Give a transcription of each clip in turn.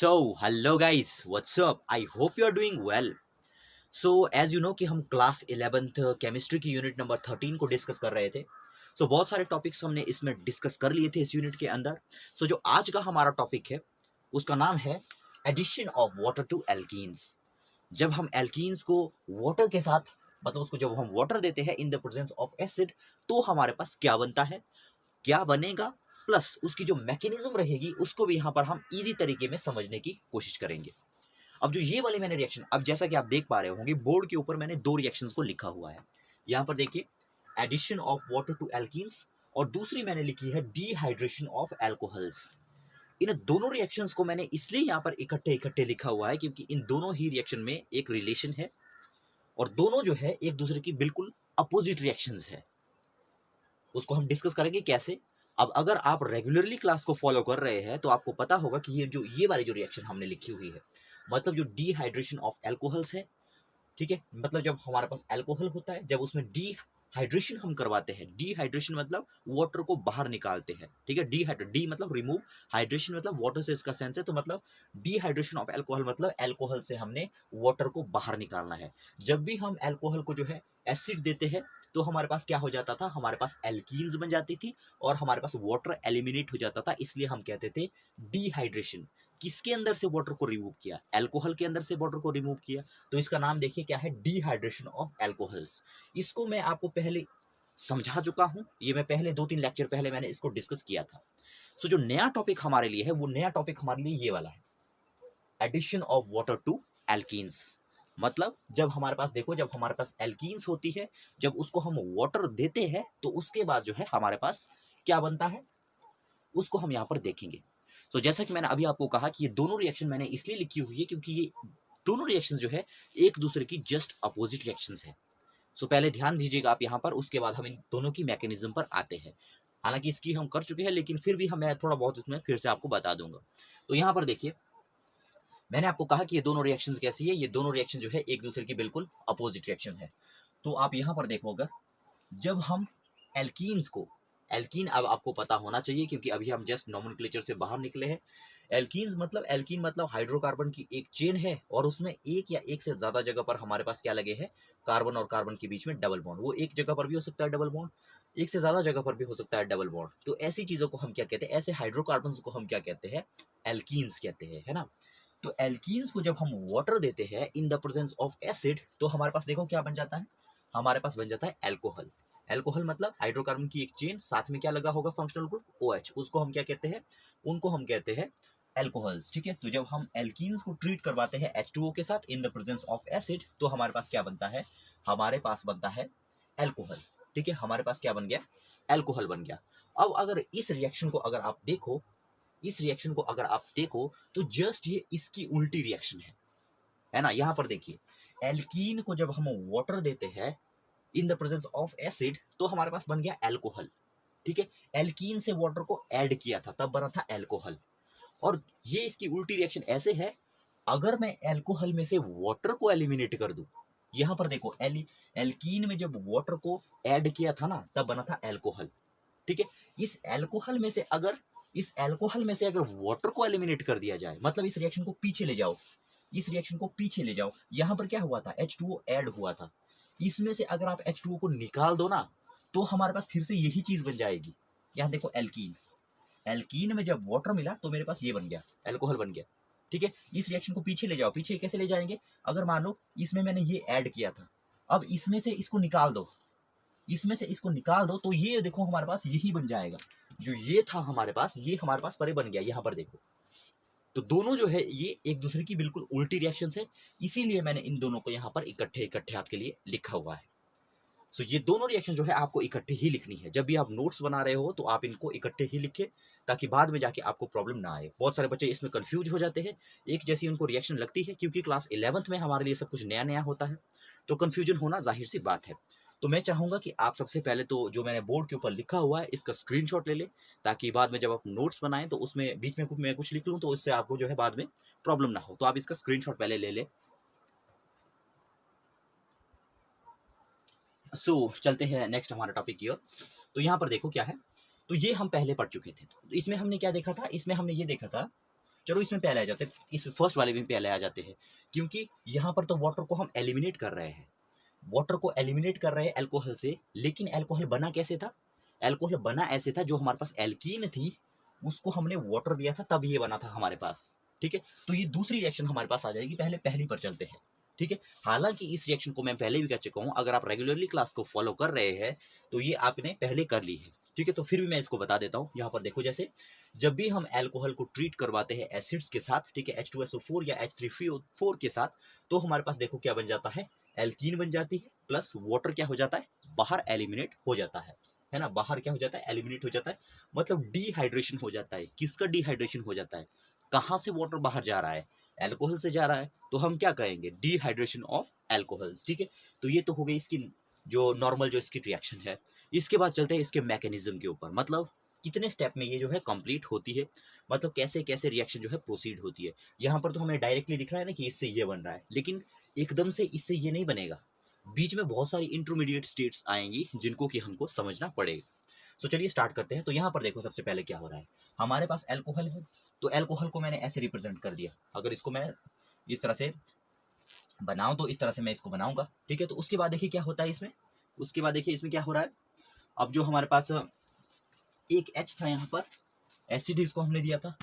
Hello guys, what's up? I hope you are doing well. As you know कि हम class 11th chemistry की unit number 13 को discuss कर रहे थे। बहुत सारे टॉपिक्स हमने इसमें डिस्कस कर लिए थे इस यूनिट के अंदर। जो आज का हमारा टॉपिक है उसका नाम है addition of water to alkenes. जब हम एल्कीन्स को वाटर के साथ, मतलब उसको जब हम वाटर देते हैं in the presence of acid, तो हमारे पास क्या बनता है, क्या बनेगा, प्लस उसकी जो मैकेनिज्म रहेगी उसको भी यहाँ पर हम इजी तरीके में समझने की कोशिश करेंगे। अब जो ये वाले मैंने रिएक्शन, अब जैसा कि आप देख पा रहे होंगे बोर्ड के ऊपर मैंने दो रिएक्शंस को लिखा हुआ है। यहाँ पर देखिए, addition of water to alkenes, और दूसरी मैंने लिखी है डिहाइड्रेशन ऑफ एल्कोहल्स। इन दोनों रिएक्शंस को मैंने इसलिए यहाँ पर इकट्ठे इकट्ठे लिखा हुआ है क्योंकि इन दोनों ही रिएक्शन में एक रिलेशन है और दोनों जो है एक दूसरे की बिल्कुल अपोजिट रिएक्शंस है। उसको हम डिस्कस करेंगे कैसे। अब अगर आप रेगुलरली क्लास को फॉलो कर रहे हैं तो आपको पता होगा कि ये वाली जो रिएक्शन हमने लिखी हुई है, मतलब जो डिहाइड्रेशन ऑफ एल्कोहल्स है, ठीक है, मतलब जब हमारे पास एल्कोहल होता है, जब उसमें डिहाइड्रेशन हम करवाते हैं, डिहाइड्रेशन मतलब वाटर को बाहर निकालते हैं, ठीक है, डी मतलब रिमूव, हाइड्रेशन मतलब वाटर से इसका सेंस है, तो मतलब डिहाइड्रेशन ऑफ एल्कोहल मतलब एल्कोहल से हमने वाटर को बाहर निकालना है। जब भी हम एल्कोहल को जो है एसिड देते हैं तो हमारे पास क्या हो जाता था, हमारे पास एल्कीन्स बन जाती थी और हमारे पास वाटर एलिमिनेट हो जाता था, इसलिए हम कहते थे डिहाइड्रेशन। किसके अंदर से वाटर को रिमूव किया, एल्कोहल के अंदर से वाटर को रिमूव किया, तो इसका नाम देखिए क्या है, डिहाइड्रेशन ऑफ एल्कोहल्स। इसको मैं आपको पहले समझा चुका हूं, ये मैं पहले 2-3 लेक्चर पहले मैंने इसको डिस्कस किया था। जो नया टॉपिक हमारे लिए है, वो नया टॉपिक हमारे लिए ये वाला है, addition of water to alkenes. मतलब जब हमारे पास देखो, जब हमारे पास एल्कीन्स होती है, जब उसको हम वाटर देते हैं तो उसके बाद जो है हमारे पास क्या बनता है, उसको हम यहाँ पर देखेंगे। जैसा कि मैंने अभी आपको कहा कि ये दोनों रिएक्शन मैंने इसलिए लिखी हुई है क्योंकि ये दोनों रिएक्शन जो है एक दूसरे की जस्ट अपोजिट रिएक्शंस है। पहले ध्यान दीजिएगा आप यहाँ पर, उसके बाद हम इन दोनों की मैकेनिज्म पर आते हैं। हालांकि इसकी हम कर चुके हैं लेकिन फिर भी मैं थोड़ा बहुत इसमें फिर से आपको बता दूंगा। तो यहाँ पर देखिए, मैंने आपको कहा कि ये दोनों रिएक्शंस कैसी है, ये दोनों रिएक्शन जो है एक दूसरे की बिल्कुल अपोजिट रिएक्शन है। तो आप यहाँ पर देखो, अगर जब हम एल्कीन्स को, एल्कीन अब आपको पता होना चाहिए क्योंकि अभी हम जस्ट नॉमेनक्लेचर से बाहर निकले हैं। एल्कीन्स मतलब, एल्कीन मतलब हाइड्रोकार्बन की एक चेन है और उसमें एक या एक से ज्यादा जगह पर हमारे पास क्या लगे हैं, कार्बन और कार्बन के बीच में डबल बॉन्ड। वो एक जगह पर भी हो सकता है डबल बॉन्ड, एक से ज्यादा जगह पर भी हो सकता है डबल बॉन्ड। तो ऐसी चीजों को हम क्या कहते हैं, ऐसे हाइड्रोकार्बन को हम क्या कहते हैं, एल्कीन्स कहते हैं, है ना। तो एल्कीन्स को जब हम वाटर देते हैं in the presence of acid, तो हमारे पास देखो क्या बन जाता है, हमारे पास बन जाता है एल्कोहल। एल्कोहल मतलब हाइड्रोकार्बन की एक चेन, साथ में क्या लगा होगा, फंक्शनल ग्रुप OH, उसको हम क्या कहते हैं, उनको हम कहते हैं एल्कोहल्स, ठीक है। तो जब हम एल्कीन्स को ट्रीट करवाते हैं H2O के साथ in the presence of acid, तो हमारे पास क्या बनता है, हमारे पास बनता है एल्कोहल, ठीक है, हमारे पास क्या बन गया, एल्कोहल बन गया। अब अगर इस रिएक्शन को अगर आप देखो, इस रिएक्शन को अगर आप देखो तो जस्ट ये इसकी उल्टी रिएक्शन है ना। यहां पर देखिए, एल्कीन को जब हम वाटर देते हैं in the presence of acid, तो हमारे पास बन गया एल्कोहल, ठीक है। एल्कीन से वाटर को ऐड किया था तब बना था एल्कोहल। और ये इसकी उल्टी रिएक्शन ऐसे है, अगर मैं एल्कोहल में से वाटर को एलिमिनेट कर दूं, यहां पर देखो एल्कीन में जब वाटर को ऐड किया था ना तब बना था एल्कोहल, ठीक है। इस एल्कोहल में से अगर वाटर को एलिमिनेट कर दिया जाए, मतलब इस रिएक्शन को पीछे ले जाओ, इस रिएक्शन को पीछे ले जाओ, यहां पर क्या हुआ था, H2O ऐड हुआ था, इसमें से अगर आप H2O को निकाल दो ना, तो हमारे पास फिर से यही चीज बन जाएगी। यहां देखो एल्कीन, एल्कीन में जब वाटर मिला तो मेरे पास ये बन गया, एल्कोहल बन गया, ठीक है। इस रिएक्शन को पीछे ले जाओ, पीछे कैसे ले जाएंगे, अगर मान लो इसमें मैंने ये ऐड किया था, अब इसमें से इसको निकाल दो, इसमें से इसको निकाल दो, तो ये देखो हमारे पास यही बन जाएगा, जो ये था हमारे पास, ये हमारे पास परे बन गया, यहां पर देखो। तो दोनों जो है ये एक दूसरे की बिल्कुल उल्टी रिएक्शंस है, इसीलिए मैंने इन दोनों को यहाँ पर इकट्ठे इकट्ठे आपके लिए लिखा हुआ है। ये दोनों रिएक्शन जो है आपको इकट्ठे ही लिखनी है। जब भी आप नोट्स बना रहे हो तो आप इनको इकट्ठे ही लिखें, ताकि बाद में जाके आपको प्रॉब्लम ना आए। बहुत सारे बच्चे इसमें कंफ्यूज हो जाते हैं, एक जैसी उनको रिएक्शन लगती है, क्योंकि क्लास 11th में हमारे लिए सब कुछ नया नया होता है, तो कंफ्यूजन होना जाहिर सी बात है। तो मैं चाहूंगा कि आप सबसे पहले तो जो मैंने बोर्ड के ऊपर लिखा हुआ है इसका स्क्रीनशॉट ले लें, ताकि बाद में जब आप नोट्स बनाएं तो उसमें बीच में मैं कुछ लिख लूं तो उससे आपको जो है बाद में प्रॉब्लम ना हो। तो आप इसका स्क्रीनशॉट पहले ले लें। चलते हैं नेक्स्ट हमारा टॉपिक की ओर। तो यहाँ पर देखो क्या है, तो ये हम पहले पढ़ चुके थे। तो इसमें हमने क्या देखा था, इसमें हमने ये देखा था चलो इसमें पहले आ जाते हैं, इस फर्स्ट वाले में पहले आ जाते हैं, क्योंकि यहाँ पर तो वाटर को हम एलिमिनेट कर रहे हैं, वाटर को एलिमिनेट कर रहे हैं एल्कोहल से, लेकिन एल्कोहल बना कैसे था? एल्कोहल बना ऐसे था, जो हमारे पास एल्कीन थी उसको हमने वाटर दिया था तब ये बना था हमारे पास, ठीक है। तो ये दूसरी रिएक्शन हमारे पास आ जाएगी, पहले पहली पर चलते हैं, ठीक है। हालांकि इस रिएक्शन को मैं पहले भी कह चुका हूं, अगर आप रेगुलरली क्लास को फॉलो कर रहे हैं तो ये आपने पहले कर ली है, ठीक है। तो फिर भी मैं इसको बता देता हूँ। यहाँ पर देखो, जैसे जब भी हम एल्कोहल को ट्रीट करवाते हैं एसिड्स के साथ, ठीक है, H2SO4 या H3PO4 के साथ, तो हमारे पास देखो क्या बन जाता है, एल्कीन बन जाती है, प्लस वाटर क्या हो जाता है, बाहर एलिमिनेट हो जाता है ना, बाहर क्या हो जाता है, एलिमिनेट हो जाता है, मतलब डिहाइड्रेशन हो जाता है। किसका डिहाइड्रेशन हो जाता है? कहाँ से वाटर बाहर जा रहा है? एल्कोहल से जा रहा है, तो हम क्या करेंगे, डिहाइड्रेशन ऑफ एल्कोहल्स, ठीक है। तो ये तो हो गई इसकी जो नॉर्मल जो इसकी रिएक्शन है। इसके बाद चलते हैं इसके मैकेनिज्म के ऊपर, मतलब कितने स्टेप में ये जो है कंप्लीट होती है, मतलब कैसे कैसे रिएक्शन जो है प्रोसीड होती है। यहाँ पर तो हमें डायरेक्टली दिख रहा है ना कि इससे ये बन रहा है, लेकिन एकदम से इससे ये नहीं बनेगा, बीच में बहुत सारी इंटरमीडिएट स्टेट्स आएंगी जिनको कि हमको समझना पड़ेगा। तो चलिए स्टार्ट करते हैं। तो यहाँ पर देखो सबसे पहले क्या हो रहा है, हमारे पास एल्कोहल है, तो एल्कोहल को मैंने ऐसे रिप्रेजेंट कर दिया। अगर इसको मैं इस तरह से बनाऊं तो इस तरह से मैं इसको बनाऊंगा, ठीक है। तो उसके बाद देखिए क्या होता है इसमें, उसके बाद देखिए इसमें क्या हो रहा है। अब जो हमारे पास एक H था यहाँ पर, एसिड इसको हमने दिया था,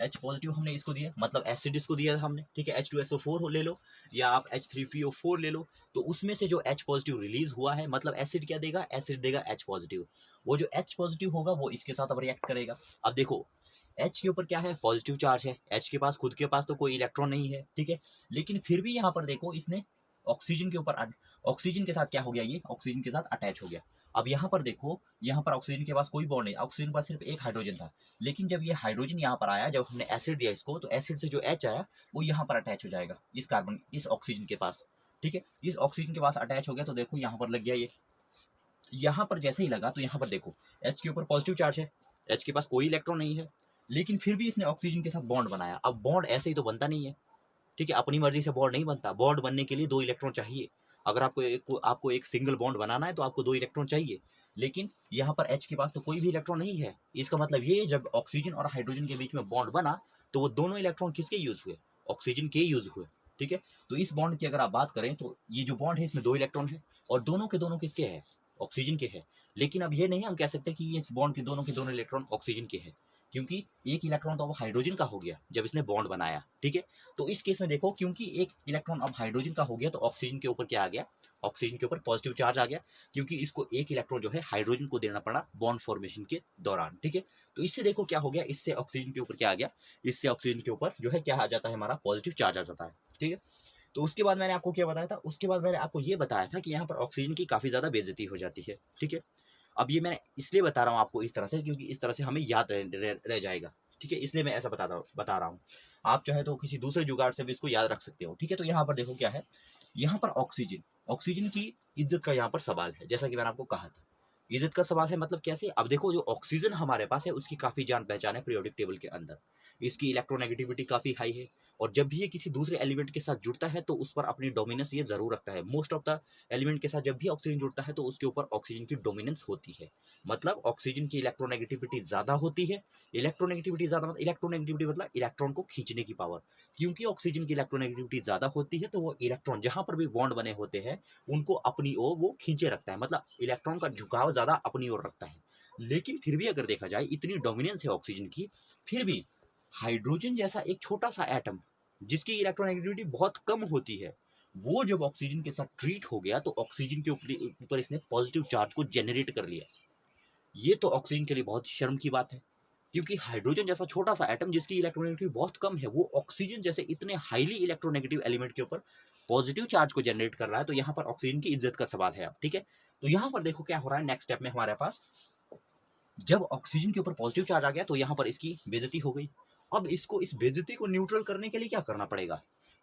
H पॉजिटिव हमने इसको दिया, मतलब एसिड इसको दिया था हमने, ठीक है। H2SO4 ले लो या आप H3PO4 ले लो, तो उसमें से जो H पॉजिटिव रिलीज हुआ है, मतलब एसिड क्या देगा, एसिड देगा H पॉजिटिव। वो जो H पॉजिटिव होगा वो इसके साथ अब रिएक्ट करेगा। अब देखो H के ऊपर क्या है, पॉजिटिव चार्ज है, H के पास खुद के पास तो कोई इलेक्ट्रॉन नहीं है, ठीक है। लेकिन फिर भी यहाँ पर देखो इसने ऑक्सीजन के ऊपर, ऑक्सीजन के साथ क्या हो गया, ये ऑक्सीजन के साथ अटैच हो गया। अब यहाँ पर देखो, यहाँ पर ऑक्सीजन के पास कोई बॉन्ड नहीं, ऑक्सीजन के पास सिर्फ एक हाइड्रोजन था, लेकिन जब ये हाइड्रोजन यहाँ पर आया, जब हमने एसिड दिया इसको, तो एसिड से जो H आया वो यहाँ पर अटैच हो जाएगा इस कार्बन, इस ऑक्सीजन के पास, ठीक है। इस ऑक्सीजन के पास अटैच हो गया, तो देखो यहाँ पर लग गया ये, यहाँ पर जैसे ही लगा तो यहाँ पर देखो H के ऊपर पॉजिटिव चार्ज है, H के पास कोई इलेक्ट्रॉन नहीं है, लेकिन फिर भी इसने ऑक्सीजन के साथ बॉन्ड बनाया। अब बॉन्ड ऐसे ही तो बनता नहीं है, ठीक है, अपनी मर्जी से बॉन्ड नहीं बनता, बॉन्ड बनने के लिए 2 इलेक्ट्रॉन चाहिए। अगर आपको एक सिंगल बॉन्ड बनाना है तो आपको 2 इलेक्ट्रॉन चाहिए, लेकिन यहाँ पर H के पास तो कोई भी इलेक्ट्रॉन नहीं है। इसका मतलब ये, जब ऑक्सीजन और हाइड्रोजन के बीच में बॉन्ड बना तो वो दोनों इलेक्ट्रॉन किसके यूज हुए, ऑक्सीजन के यूज हुए, ठीक है। तो इस बॉन्ड की अगर आप बात करें तो ये जो बॉन्ड है इसमें 2 इलेक्ट्रॉन है, और दोनों के दोनों किसके हैं, ऑक्सीजन के हैं। लेकिन अब ये नहीं हम कह सकते कि ये इस बॉन्ड के दोनों इलेक्ट्रॉन ऑक्सीजन के हैं, क्योंकि एक इलेक्ट्रॉन तो अब हाइड्रोजन का हो गया जब इसने बॉन्ड बनाया, ठीक है। तो इस केस में देखो, क्योंकि एक इलेक्ट्रॉन अब हाइड्रोजन का हो गया, तो ऑक्सीजन के ऊपर क्या आ गया, ऑक्सीजन के ऊपर पॉजिटिव चार्ज आ गया, क्योंकि इसको एक इलेक्ट्रॉन जो है हाइड्रोजन को देना पड़ा बॉन्ड फॉर्मेशन के दौरान, ठीक है। तो इससे देखो क्या हो गया, इससे ऑक्सीजन के ऊपर क्या आ गया, इससे ऑक्सीजन के ऊपर जो है क्या आ जाता है, हमारा पॉजिटिव चार्ज आ जाता है, ठीक है। तो उसके बाद मैंने आपको क्या बताया था, उसके बाद मैंने आपको ये बताया था कि यहाँ पर ऑक्सीजन की काफी ज्यादा बेइज्जती हो जाती है, ठीक है। अब ये मैं इसलिए बता रहा हूँ आपको इस तरह से, क्योंकि इस तरह से हमें याद रह जाएगा, ठीक है, इसलिए मैं ऐसा बता रहा हूँ। आप चाहे तो किसी दूसरे जुगाड़ से भी इसको याद रख सकते हो, ठीक है। तो यहाँ पर देखो क्या है, यहाँ पर ऑक्सीजन, ऑक्सीजन की इज्जत का यहाँ पर सवाल है, जैसा कि मैंने आपको कहा था, इज्जत का सवाल है, मतलब कैसे। अब देखो जो ऑक्सीजन हमारे पास है उसकी काफी जान पहचान है पीरियोडिक टेबल के अंदर, इसकी इलेक्ट्रोनेगेटिविटी काफी हाई है, और जब भी ये किसी दूसरे एलिमेंट के साथ जुड़ता है तो उस पर अपनी डोमिनेंस ये जरूर रखता है। मोस्ट ऑफ द एलिमेंट के साथ जब भी ऑक्सीजन जुड़ता है तो उसके ऊपर ऑक्सीजन की डोमिनेंस होती है, मतलब ऑक्सीजन की इलेक्ट्रोनेगेटिविटी ज्यादा होती है। इलेक्ट्रोनेगेटिविटी ज्यादा मतलब, इलेक्ट्रोनेगेटिविटी मतलब इलेक्ट्रॉन को खींचने की पावर, क्योंकि ऑक्सीजन की इलेक्ट्रोनेगेटिविटी ज्यादा होती है तो वो इलेक्ट्रॉन जहां पर भी बॉन्ड बने होते हैं उनको अपनी ओर वो खींचे रखता है, मतलब इलेक्ट्रॉन का झुकाव ज्यादा अपनी ओर रखता है। लेकिन फिर भी अगर देखा जाए, इतनी डोमिनेंस है ऑक्सीजन की, फिर भी हाइड्रोजन जैसा एक छोटा सा एटम जिसकी इलेक्ट्रोनेगेटिविटी बहुत कम होती है, वो जब ऑक्सीजन के साथ ट्रीट हो गया तो ऑक्सीजन के ऊपर इसने पॉजिटिव चार्ज को जेनरेट कर लिया। ये तो ऑक्सीजन के लिए बहुत शर्म की बात है, क्योंकि हाइड्रोजन जैसा छोटा सा एटम जिसकी इलेक्ट्रोनेगेटिविटी बहुत कम है, वो ऑक्सीजन जैसे इतने हाईली इलेक्ट्रोनेगेटिव एलिमेंट के ऊपर पॉजिटिव चार्ज को जनरेट कर रहा है। तो यहाँ पर ऑक्सीजन की इज्जत का सवाल है अब, ठीक है। तो यहाँ पर देखो क्या हो रहा है, नेक्स्ट स्टेप में हमारे पास जब ऑक्सीजन के ऊपर पॉजिटिव चार्ज आ गया तो यहाँ पर इसकी बेइज्जती हो गई। अब इसको, इस बेइज्जती को न्यूट्रल करने के लिए क्या करना पड़ेगा,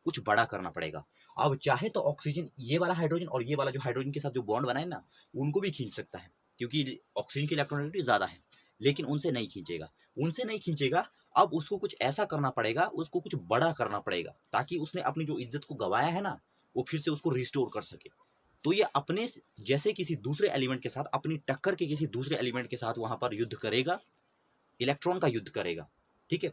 कुछ बड़ा करना पड़ेगा। अब चाहे तो ऑक्सीजन, ये वाला हाइड्रोजन और ये वाला जो हाइड्रोजन के साथ जो बॉन्ड बनाए ना, उनको भी खींच सकता है, क्योंकि ऑक्सीजन की इलेक्ट्रोनेगेटिविटी ज्यादा है, लेकिन उनसे नहीं खींचेगा, उनसे नहीं खींचेगा। अब उसको कुछ ऐसा करना पड़ेगा, उसको कुछ बड़ा करना पड़ेगा, ताकि उसने अपनी जो इज्जत को गवाया है ना, वो फिर से उसको रिस्टोर कर सके। तो ये अपने जैसे किसी दूसरे एलिमेंट के साथ, अपनी टक्कर के किसी दूसरे एलिमेंट के साथ वहां पर युद्ध करेगा, इलेक्ट्रॉन का युद्ध करेगा, ठीक है।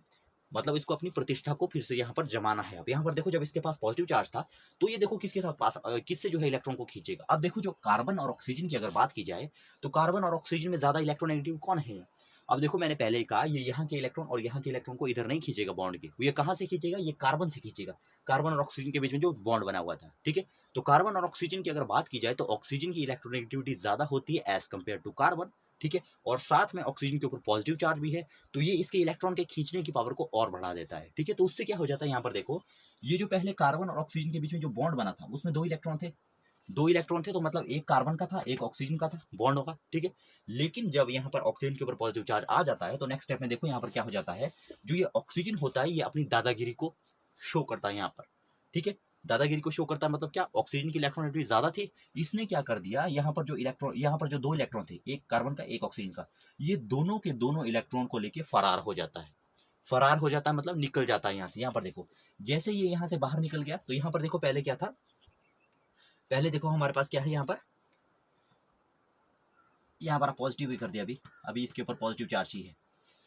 मतलब इसको अपनी प्रतिष्ठा को फिर से यहाँ पर जमाना है। अब यहाँ पर देखो, जब इसके पास पॉजिटिव चार्ज था तो ये देखो किसके साथ पास किससे जो है इलेक्ट्रॉन को खींचेगा। अब देखो, जो कार्बन और ऑक्सीजन की अगर बात की जाए तो कार्बन और ऑक्सीजन में ज्यादा इलेक्ट्रोनेगेटिव कौन है। अब देखो, मैंने पहले ही कहा, ये यहाँ के इलेक्ट्रॉन और यहाँ के इलेक्ट्रॉन को इधर नहीं खींचेगा बॉन्ड के, ये कहाँ से खींचेगा, ये कार्बन से खींचेगा, कार्बन और ऑक्सीजन के बीच में जो बॉन्ड बना हुआ था। ठीक है, तो कार्बन और ऑक्सीजन की अगर बात की जाए तो ऑक्सीजन की इलेक्ट्रोनेगेटिविटी ज्यादा होती है एज कम्पेयर टू कार्बन। ठीक है, और साथ में ऑक्सीजन के ऊपर पॉजिटिव चार्ज भी है, तो ये इसके इलेक्ट्रॉन के खींचने की पावर को और बढ़ा देता है। ठीक है, तो उससे क्या हो जाता है, यहाँ पर देखो, ये जो पहले कार्बन और ऑक्सीजन के बीच में जो बॉन्ड बना था उसमें दो इलेक्ट्रॉन थे, तो मतलब एक कार्बन का था एक ऑक्सीजन का था, बॉन्ड होगा। ठीक है, लेकिन जब यहाँ पर ऑक्सीजन के ऊपर पॉजिटिव चार्ज आ जाता है तो नेक्स्ट स्टेप में देखो यहाँ पर क्या हो जाता है, जो ये ऑक्सीजन होता है ये अपनी दादागिरी को शो करता है यहाँ पर। ठीक है, दादागिरी को शो करता है, मतलब क्या, ऑक्सीजन की इलेक्ट्रॉनिटी ज्यादा थी, इसने क्या कर दिया, यहाँ पर जो दो इलेक्ट्रॉन थे, एक कार्बन का एक ऑक्सीजन का, ये दोनों के दोनों इलेक्ट्रॉन को लेके फरार हो जाता है, मतलब निकल जाता है यहाँ से। यहाँ पर देखो, जैसे ये यहाँ से बाहर निकल गया तो यहाँ पर देखो पहले क्या था, पहले देखो हमारे पास क्या है, यहाँ पर पॉजिटिव भी कर दिया, अभी इसके ऊपर पॉजिटिव चार्ज ही है।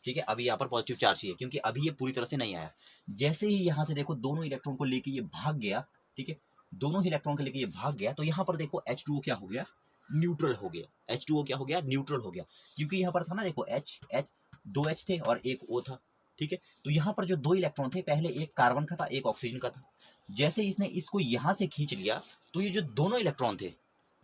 ठीक है, अभी यहाँ पर पॉजिटिव चार्ज ही है क्योंकि अभी ये पूरी तरह से नहीं आया। जैसे ही यहाँ से देखो दोनों इलेक्ट्रॉन को लेके ये भाग गया, ठीक है, दोनों ही इलेक्ट्रॉन को लेके ये भाग गया, तो यहाँ पर देखो H2O क्या हो गया, न्यूट्रल हो गया। H2O क्या हो गया, न्यूट्रल हो गया, क्योंकि यहाँ पर था ना, देखो दो H थे और एक O था। ठीक है, तो यहाँ पर जो दो इलेक्ट्रॉन थे, पहले एक कार्बन का था एक ऑक्सीजन का था, जैसे इसने इसको यहाँ से खींच लिया तो ये जो दोनों इलेक्ट्रॉन थे,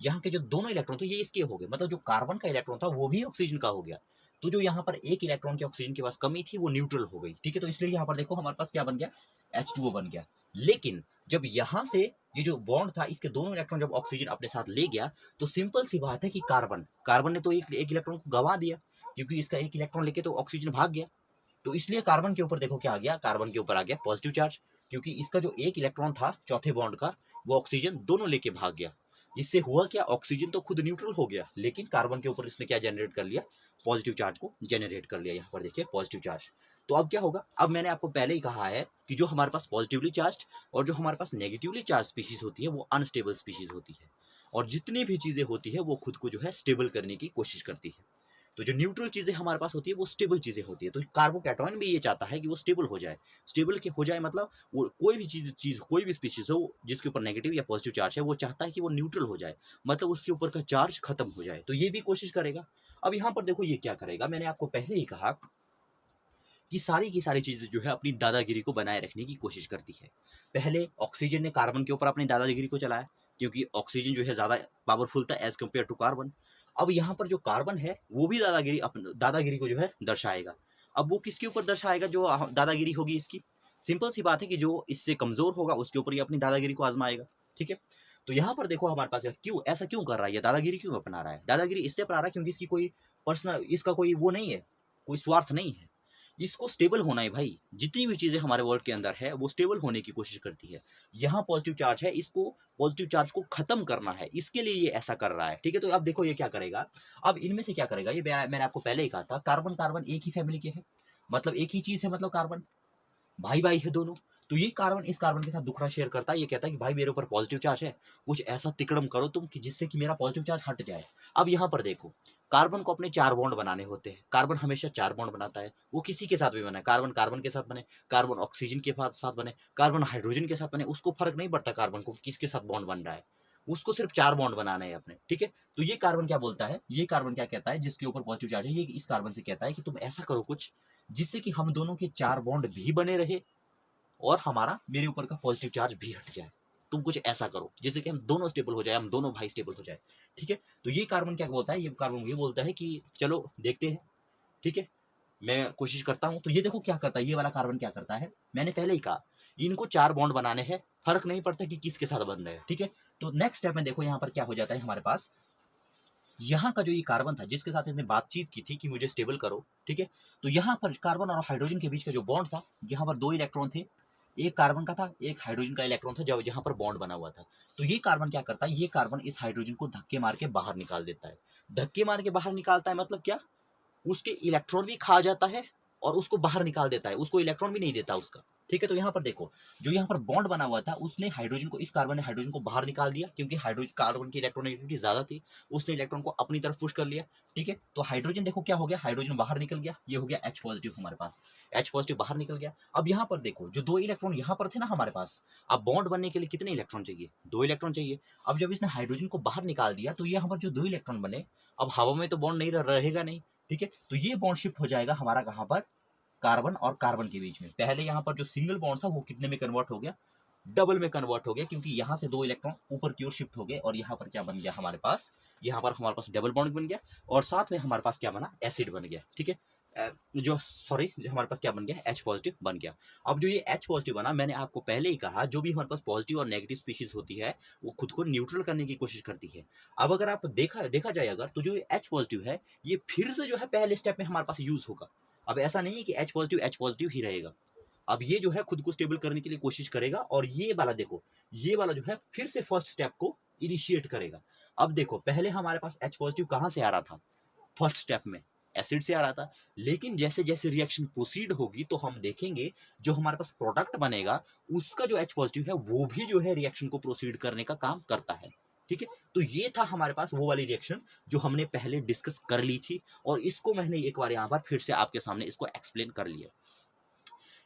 यहाँ के जो दोनों इलेक्ट्रॉन थे, ये इसके हो गए, मतलब जो कार्बन का इलेक्ट्रॉन था वो भी ऑक्सीजन का हो गया। तो जो यहाँ पर एक इलेक्ट्रॉन के ऑक्सीजन के पास कमी थी वो न्यूट्रल हो गई। ठीक है, तो इसलिए यहाँ पर देखो हमारे पास क्या बन गया, H2O बन गया। लेकिन जब यहाँ से ये जो बॉन्ड था, इसके दोनों इलेक्ट्रॉन जब ऑक्सीजन अपने साथ ले गया, तो सिंपल सी बात है कि कार्बन ने तो एक इलेक्ट्रॉन को गंवा दिया, क्योंकि इसका एक इलेक्ट्रॉन लेके तो ऑक्सीजन भाग गया। तो इसलिए कार्बन के ऊपर देखो क्या आ गया, कार्बन के ऊपर आ गया पॉजिटिव चार्ज, क्योंकि इसका जो एक इलेक्ट्रॉन था चौथे बॉन्ड का, वो ऑक्सीजन दोनों लेके भाग गया। इससे हुआ क्या, ऑक्सीजन तो खुद न्यूट्रल हो गया, लेकिन कार्बन के ऊपर इसने क्या जनरेट कर लिया, पॉजिटिव चार्ज को जनरेट कर लिया। यहाँ पर देखिए पॉजिटिव चार्ज। तो अब क्या होगा, अब मैंने आपको पहले ही कहा है कि जो हमारे पास पॉजिटिवली चार्ज और जो हमारे पास नेगेटिवली चार्ज स्पीशीज होती है वो अनस्टेबल स्पीशीज होती है, और जितनी भी चीजें होती है वो खुद को जो है स्टेबल करने की कोशिश करती है। तो जो न्यूट्रल चीजें हमारे पास होती है वो स्टेबल चीजें होती है। तो कार्बोकैटायन भी ये चाहता है कि वो स्टेबल हो जाए, हो जाए, मतलब वो कोई भी चीज कोई भी स्पीशीज हो जिसके ऊपर नेगेटिव या पॉजिटिव चार्ज है, वो चाहता है कि वो न्यूट्रल हो जाए, मतलब उसके ऊपर का चार्ज खत्म हो जाए, तो ये भी कोशिश करेगा। अब यहाँ पर देखो ये क्या करेगा, मैंने आपको पहले ही कहा कि सारी की सारी चीजें जो है अपनी दादागिरी को बनाए रखने की कोशिश करती है। पहले ऑक्सीजन ने कार्बन के ऊपर अपनी दादागिरी को चलाया, क्योंकि ऑक्सीजन जो है ज्यादा पावरफुल था एज कम्पेयर टू कार्बन। अब यहाँ पर जो कार्बन है वो भी दादागिरी को जो है दर्शाएगा। अब वो किसके ऊपर दर्शाएगा, जो दादागिरी होगी इसकी, सिंपल सी बात है कि जो इससे कमजोर होगा उसके ऊपर ये अपनी दादागिरी को आजमाएगा। ठीक है, तो यहाँ पर देखो हमारे पास ऐसा क्यों कर रहा है, ये दादागिरी क्यों अपना रहा है, दादागिरी इसलिए अपना रहा है क्योंकि इसकी कोई पर्सनल, इसका कोई वो नहीं है, कोई स्वार्थ नहीं है, इसको स्टेबल होना है भाई। जितनी भी चीजें हमारे वर्ल्ड के अंदर है वो स्टेबल होने की कोशिश करती है। यहाँ पॉजिटिव चार्ज है, इसको पॉजिटिव चार्ज को खत्म करना है, इसके लिए ये ऐसा कर रहा है। ठीक है, तो अब देखो ये क्या करेगा, अब इनमें से क्या करेगा, ये मैंने आपको पहले ही कहा था, कार्बन कार्बन एक ही फैमिली के है, मतलब एक ही चीज है, मतलब कार्बन भाई भाई है दोनों। तो ये कार्बन इस कार्बन के साथ दुखड़ा शेयर करता है, ये कहता है कि भाई मेरे ऊपर पॉजिटिव चार्ज है, कुछ ऐसा तिकड़म करो तुम कि जिससे कि मेरा पॉजिटिव चार्ज हट जाए। अब यहाँ पर देखो, कार्बन को अपने 4 बॉन्ड बनाने होते हैं, कार्बन हमेशा 4 बॉन्ड बनाता है, वो किसी के साथ भी बने, कार्बन कार्बन के साथ बने, कार्बन ऑक्सीजन के साथ बने, कार्बन हाइड्रोजन के साथ बने, उसको फर्क नहीं पड़ता कार्बन को किसके साथ बॉन्ड बन रहा है, उसको सिर्फ 4 बॉन्ड बनाने हैं अपने। ठीक है, तो ये कार्बन क्या बोलता है, ये कार्बन क्या कहता है, जिसके ऊपर पॉजिटिव चार्ज है, ये इस कार्बन से कहता है कि तुम ऐसा करो कुछ जिससे कि हम दोनों के 4 बॉन्ड भी बने रहे और हमारा मेरे ऊपर का पॉजिटिव चार्ज भी हट जाए। तुम कुछ ऐसा करो जिससे कि हम दोनों स्टेबल हो जाए, हम दोनों भाई स्टेबल हो जाए। ठीक है, तो ये कार्बन क्या बोलता है, ये कार्बन ये बोलता है कि चलो देखते हैं, ठीक है, मैं कोशिश करता हूं। तो ये देखो क्या करता है, ये वाला कार्बन क्या करता है, मैंने पहले ही कहा इनको 4 बॉन्ड बनाने हैं, फर्क नहीं पड़ता कि किसके साथ बन रहे हैं। ठीक है, तो नेक्स्ट स्टेप में देखो यहाँ पर क्या हो जाता है, हमारे पास यहाँ का जो ये कार्बन था जिसके साथ इसने बातचीत की थी कि मुझे स्टेबल करो, ठीक है, तो यहाँ पर कार्बन और हाइड्रोजन के बीच का जो बॉन्ड था, जहाँ पर 2 इलेक्ट्रॉन थे, एक कार्बन का था एक हाइड्रोजन का इलेक्ट्रॉन था, जब जहां पर बॉन्ड बना हुआ था, तो ये कार्बन क्या करता है, ये कार्बन इस हाइड्रोजन को धक्के मार के बाहर निकाल देता है। धक्के मार के बाहर निकालता है मतलब क्या, उसके इलेक्ट्रॉन भी खा जाता है और उसको बाहर निकाल देता है, उसको इलेक्ट्रॉन भी नहीं देता उसका। ठीक है। तो यहाँ पर देखो, जो यहाँ पर बॉन्ड बना हुआ था उसने हाइड्रोजन को, इस कार्बन ने हाइड्रोजन को बाहर निकाल दिया, क्योंकि हाइड्रोजन कार्बन की इलेक्ट्रोनेगेटिविटी ज्यादा थी, उसने इलेक्ट्रॉन को अपनी तरफ पुश कर लिया। ठीक है, तो हाइड्रोजन देखो क्या हो गया, हाइड्रोजन बाहर निकल गया, ये हो गया H पॉजिटिव हमारे पास, H पॉजिटिव बाहर निकल गया। अब यहाँ पर देखो, जो 2 इलेक्ट्रॉन यहाँ पर थे ना हमारे पास, अब बॉन्ड बनने के लिए कितने इलेक्ट्रॉन चाहिए, 2 इलेक्ट्रॉन चाहिए। अब जब इसने हाइड्रोजन को बाहर निकाल दिया तो ये हमारे जो 2 इलेक्ट्रॉन बने, अब हवा में तो बॉन्ड नहीं रहेगा नहीं। ठीक है, तो ये बॉन्ड शिफ्ट हो जाएगा हमारा कहाँ पर, कार्बन और कार्बन के बीच में। पहले यहाँ पर जो सिंगल बॉन्ड था वो कितने में कन्वर्ट हो गया, डबल में कन्वर्ट हो गया, क्योंकि यहाँ से 2 इलेक्ट्रॉन ऊपर की ओर शिफ्ट हो गए और यहाँ पर क्या बन गया हमारे पास, यहाँ पर हमारे पास डबल बॉन्ड बन गया और साथ में हमारे पास क्या बना, एसिड बन गया। ठीक है, जो हमारे पास क्या बन गया, H पॉजिटिव बन गया। अब जो ये H पॉजिटिव बना, मैंने आपको पहले ही कहा, जो भी हमारे पास पॉजिटिव और नेगेटिव स्पीशीज होती है वो खुद को न्यूट्रल करने की कोशिश करती है। अब अगर आप देखा जाए अगर, तो जो ये H पॉजिटिव है ये फिर से जो है पहले स्टेप में हमारे पास यूज होगा। अब ऐसा नहीं है कि H पॉजिटिव ही रहेगा, अब ये जो है खुद को स्टेबल करने के लिए कोशिश करेगा और ये वाला देखो, ये वाला जो है फिर से फर्स्ट स्टेप को इनिशिएट करेगा। अब देखो, पहले हमारे पास H पॉजिटिव कहाँ से आ रहा था, फर्स्ट स्टेप में एसिड से आ रहा था, लेकिन जैसे जैसे रिएक्शन प्रोसीड होगी तो हम देखेंगे जो हमारे पास प्रोडक्ट बनेगा उसका जो H पॉजिटिव है वो भी जो है रिएक्शन को प्रोसीड करने का काम करता है। ठीक है, तो ये था हमारे पास वो वाली रिएक्शन जो हमने पहले डिस्कस कर ली थी और इसको मैंने एक बार यहाँ पर फिर से आपके सामने इसको एक्सप्लेन कर लिया।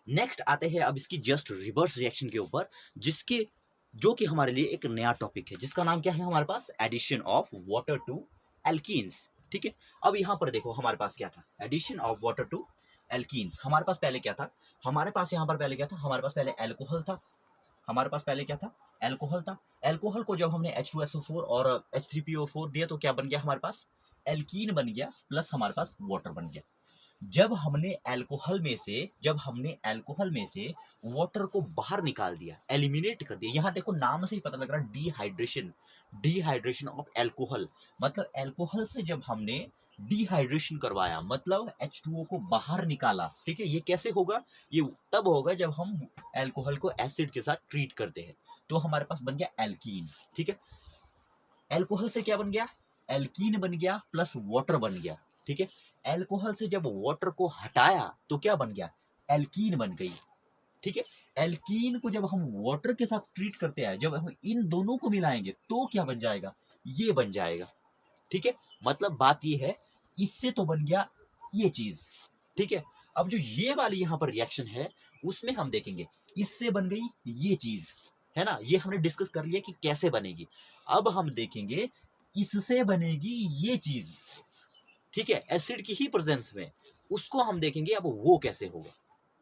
नेक्स्ट आते हैं अब इसकी जस्ट रिवर्स रिएक्शन के ऊपर, जिसके जो कि हमारे लिए एक नया टॉपिक है, जिसका नाम क्या है हमारे पास, addition of water to alkenes. ठीक है, अब यहाँ पर देखो हमारे पास क्या था, addition of water to alkenes. हमारे पास पहले क्या था, हमारे पास यहाँ पर पहले क्या था, हमारे पास पहले एल्कोहल था, हमारे पास पहले क्या था, एल्कोहल था। एल्कोहल को जब हमने H2SO4 और H3PO4 दिया तो क्या बन गया हमारे पास, एल्कीन बन गया, प्लस हमारे पास वाटर बन गया। जब हमने अल्कोहल में से वाटर को बाहर निकाल दिया, एलिमिनेट कर दिया, यहाँ देखो नाम से ही पता लग रहा है डिहाइड्रेशन ऑफ अल्कोहल, मतलब अल्कोहल से जब हमने डिहाइड्रेशन करवाया, मतलब H2O को बाहर निकाला। ठीक है, ये कैसे होगा, ये तब होगा जब हम अल्कोहल को एसिड के साथ ट्रीट करते हैं, तो हमारे पास बन गया एल्कीन। ठीक है, अल्कोहल से क्या बन गया, एल्कीन बन गया प्लस वाटर बन गया। ठीक है, अल्कोहल से जब वाटर को हटाया तो क्या बन गया, एल्कीन बन गई। ठीक है, एल्कीन को जब हम वाटर के साथ ट्रीट करते हैं, जब हम इन दोनों को मिलाएंगे तो क्या बन जाएगा, ये बन जाएगा। ठीक है, मतलब बात ये है, इससे तो बन गया ये चीज। ठीक है, अब जो ये वाली यहाँ पर रिएक्शन है उसमें हम देखेंगे, इससे बन गई ये चीज, है ना, ये हमने डिस्कस कर लिया कि कैसे बनेगी। अब हम देखेंगे इससे बनेगी ये चीज। ठीक है, एसिड की ही प्रेजेंस में, उसको हम देखेंगे अब वो कैसे होगा।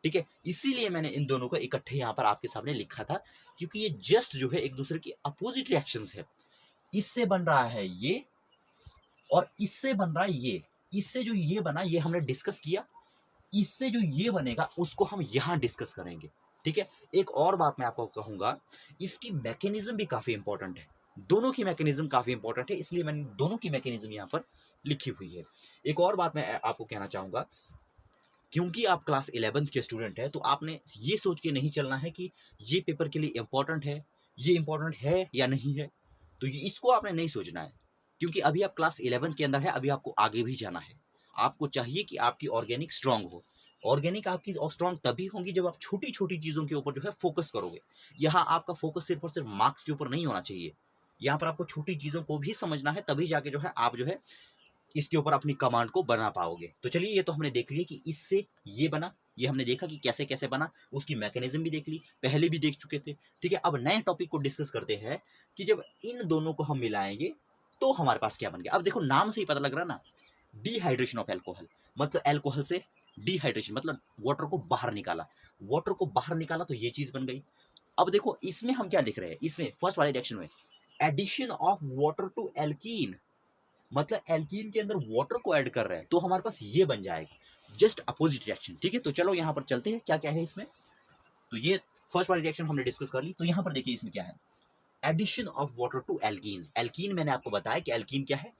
ठीक है, इसीलिए मैंने इन दोनों को इकट्ठे यहाँ पर आपके सामने लिखा था, क्योंकि ये जस्ट जो है एक दूसरे की अपोजिट रिएक्शंस है। इससे बन रहा है ये और इससे बन रहा है ये, इससे जो ये बना ये हमने डिस्कस किया, इससे जो ये बनेगा उसको हम यहाँ डिस्कस करेंगे। ठीक है, एक और बात मैं आपको कहूंगा, इसकी मैकेनिज्म भी काफी इंपॉर्टेंट है, दोनों की मैकेनिज्म काफी इंपॉर्टेंट है, इसलिए मैंने दोनों की मैकेनिज्म यहाँ पर लिखी हुई है। एक और बात मैं आपको कहना चाहूंगा, क्योंकि आप क्लास 11th के स्टूडेंट है तो आपने ये सोच के नहीं चलना है कि ये पेपर के लिए इंपॉर्टेंट है, ये इंपॉर्टेंट है या नहीं है, तो इसको आपने नहीं सोचना है, क्योंकि अभी आप क्लास 11th के अंदर है, अभी आपको आगे भी जाना है। आपको चाहिए कि आपकी ऑर्गेनिक स्ट्रांग हो, ऑर्गेनिक आपकी स्ट्रांग तभी होगी जब आप छोटी छोटी चीजों के ऊपर जो है फोकस करोगे। यहाँ आपका फोकस सिर्फ और सिर्फ मार्क्स के ऊपर नहीं होना चाहिए, यहाँ पर आपको छोटी चीजों को भी समझना है, तभी जाके जो है आप जो है इसके ऊपर अपनी कमांड को बना पाओगे। तो चलिए, ये तो हमने देख लिया कि इससे ये बना, ये हमने देखा कि कैसे कैसे बना, उसकी मैकेनिज्म भी देख ली, पहले भी देख चुके थे। ठीक है, अब नए टॉपिक को डिस्कस करते हैं कि जब इन दोनों को हम मिलाएंगे तो हमारे पास क्या बन गया। अब देखो नाम से ही पता लग रहा ना, डिहाइड्रेशन ऑफ अल्कोहल, मतलब अल्कोहल से डिहाइड्रेशन, मतलब वाटर को बाहर निकाला, वाटर को बाहर निकाला तो ये चीज बन गई। अब देखो इसमें हम क्या लिख रहे हैं, इसमें फर्स्ट वाले रिएक्शन में addition of water to alkene, मतलब एल्कीन के अंदर वाटर को ऐड कर रहे हैं, तो हमारे पास ये बन जाएगा जस्ट अपोजिट रिएक्शन। ठीक है, तो चलो यहाँ पर चलते हैं क्या क्या है इसमें। तो ये फर्स्ट वाली रिएक्शन हमने डिस्कस कर ली, तो यहाँ पर देखिए इसमें क्या है, addition of water to alkenes. Alkene मैंने आपको बताया कि एल्कीन क्या है,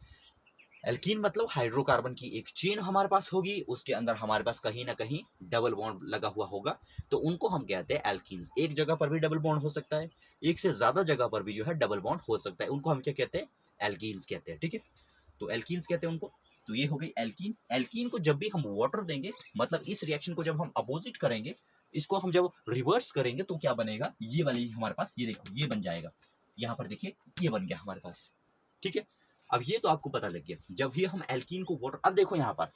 एल्कीन मतलब हाइड्रोकार्बन की एक चेन हमारे पास होगी, उसके अंदर हमारे पास कहीं ना कहीं डबल बॉन्ड लगा हुआ होगा, तो उनको हम कहते हैं एल्कीन्स। एक जगह पर भी डबल बॉन्ड हो सकता है, एक से ज्यादा जगह पर भी जो है डबल बॉन्ड हो सकता है, उनको हम क्या कहते हैं, एल्कीन्स कहते हैं। ठीक है, तो एल्कीन्स कहते हैं उनको। तो ये हो गई एल्कीन। एल्कीन को जब भी हम वाटर देंगे, मतलब इस रिएक्शन को जब हम अपोजिट करेंगे इसको हम जब रिवर्स करेंगे तो क्या बनेगा, ये वाली हमारे पास, ये देखो ये बन जाएगा, यहाँ पर देखिए ये बन गया हमारे पास, ठीक है। अब ये तो आपको पता लग गया, जब ये हम एल्कीन को वाटर, अब देखो यहाँ पर,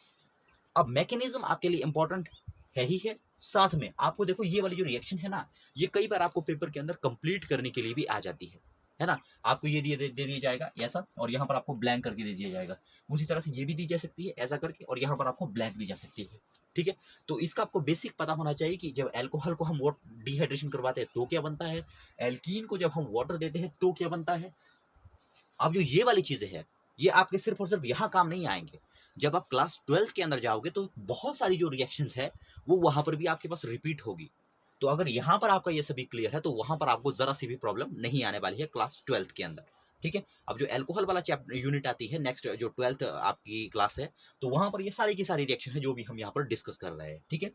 अब मैकेनिज्म आपके लिए इंपॉर्टेंट है ही है, साथ में आपको देखो ये वाली जो रिएक्शन है ना, ये कई बार आपको पेपर के अंदर कंप्लीट करने के लिए भी आ जाती है ना। आपको ये दे दिया जाएगा ऐसा, और यहाँ पर आपको ब्लैंक करके दे दिया जाएगा, उसी तरह से ये भी दी जा सकती है ऐसा करके, और यहाँ पर आपको ब्लैंक दी जा सकती है, ठीक है। तो इसका आपको बेसिक पता होना चाहिए कि जब एल्कोहल को हम डिहाइड्रेशन करवाते हैं तो क्या बनता है, एल्कीन को जब हम वाटर देते हैं तो क्या बनता है। अब जो ये वाली चीजें हैं, ये आपके सिर्फ और सिर्फ यहाँ काम नहीं आएंगे, जब आप क्लास 12 के अंदर जाओगे तो बहुत सारी जो रिएक्शंस है वो वहां पर भी आपके पास रिपीट होगी। तो अगर यहाँ पर आपका ये सभी क्लियर है तो वहां पर आपको जरा सी भी प्रॉब्लम नहीं आने वाली है क्लास 12 के अंदर, ठीक है। अब जो एल्कोहल वाला चैप्टर यूनिट आती है नेक्स्ट, जो 12th आपकी क्लास है, तो वहां पर ये सारी की सारी रिएक्शन है जो भी हम यहाँ पर डिस्कस कर रहे हैं, ठीक है।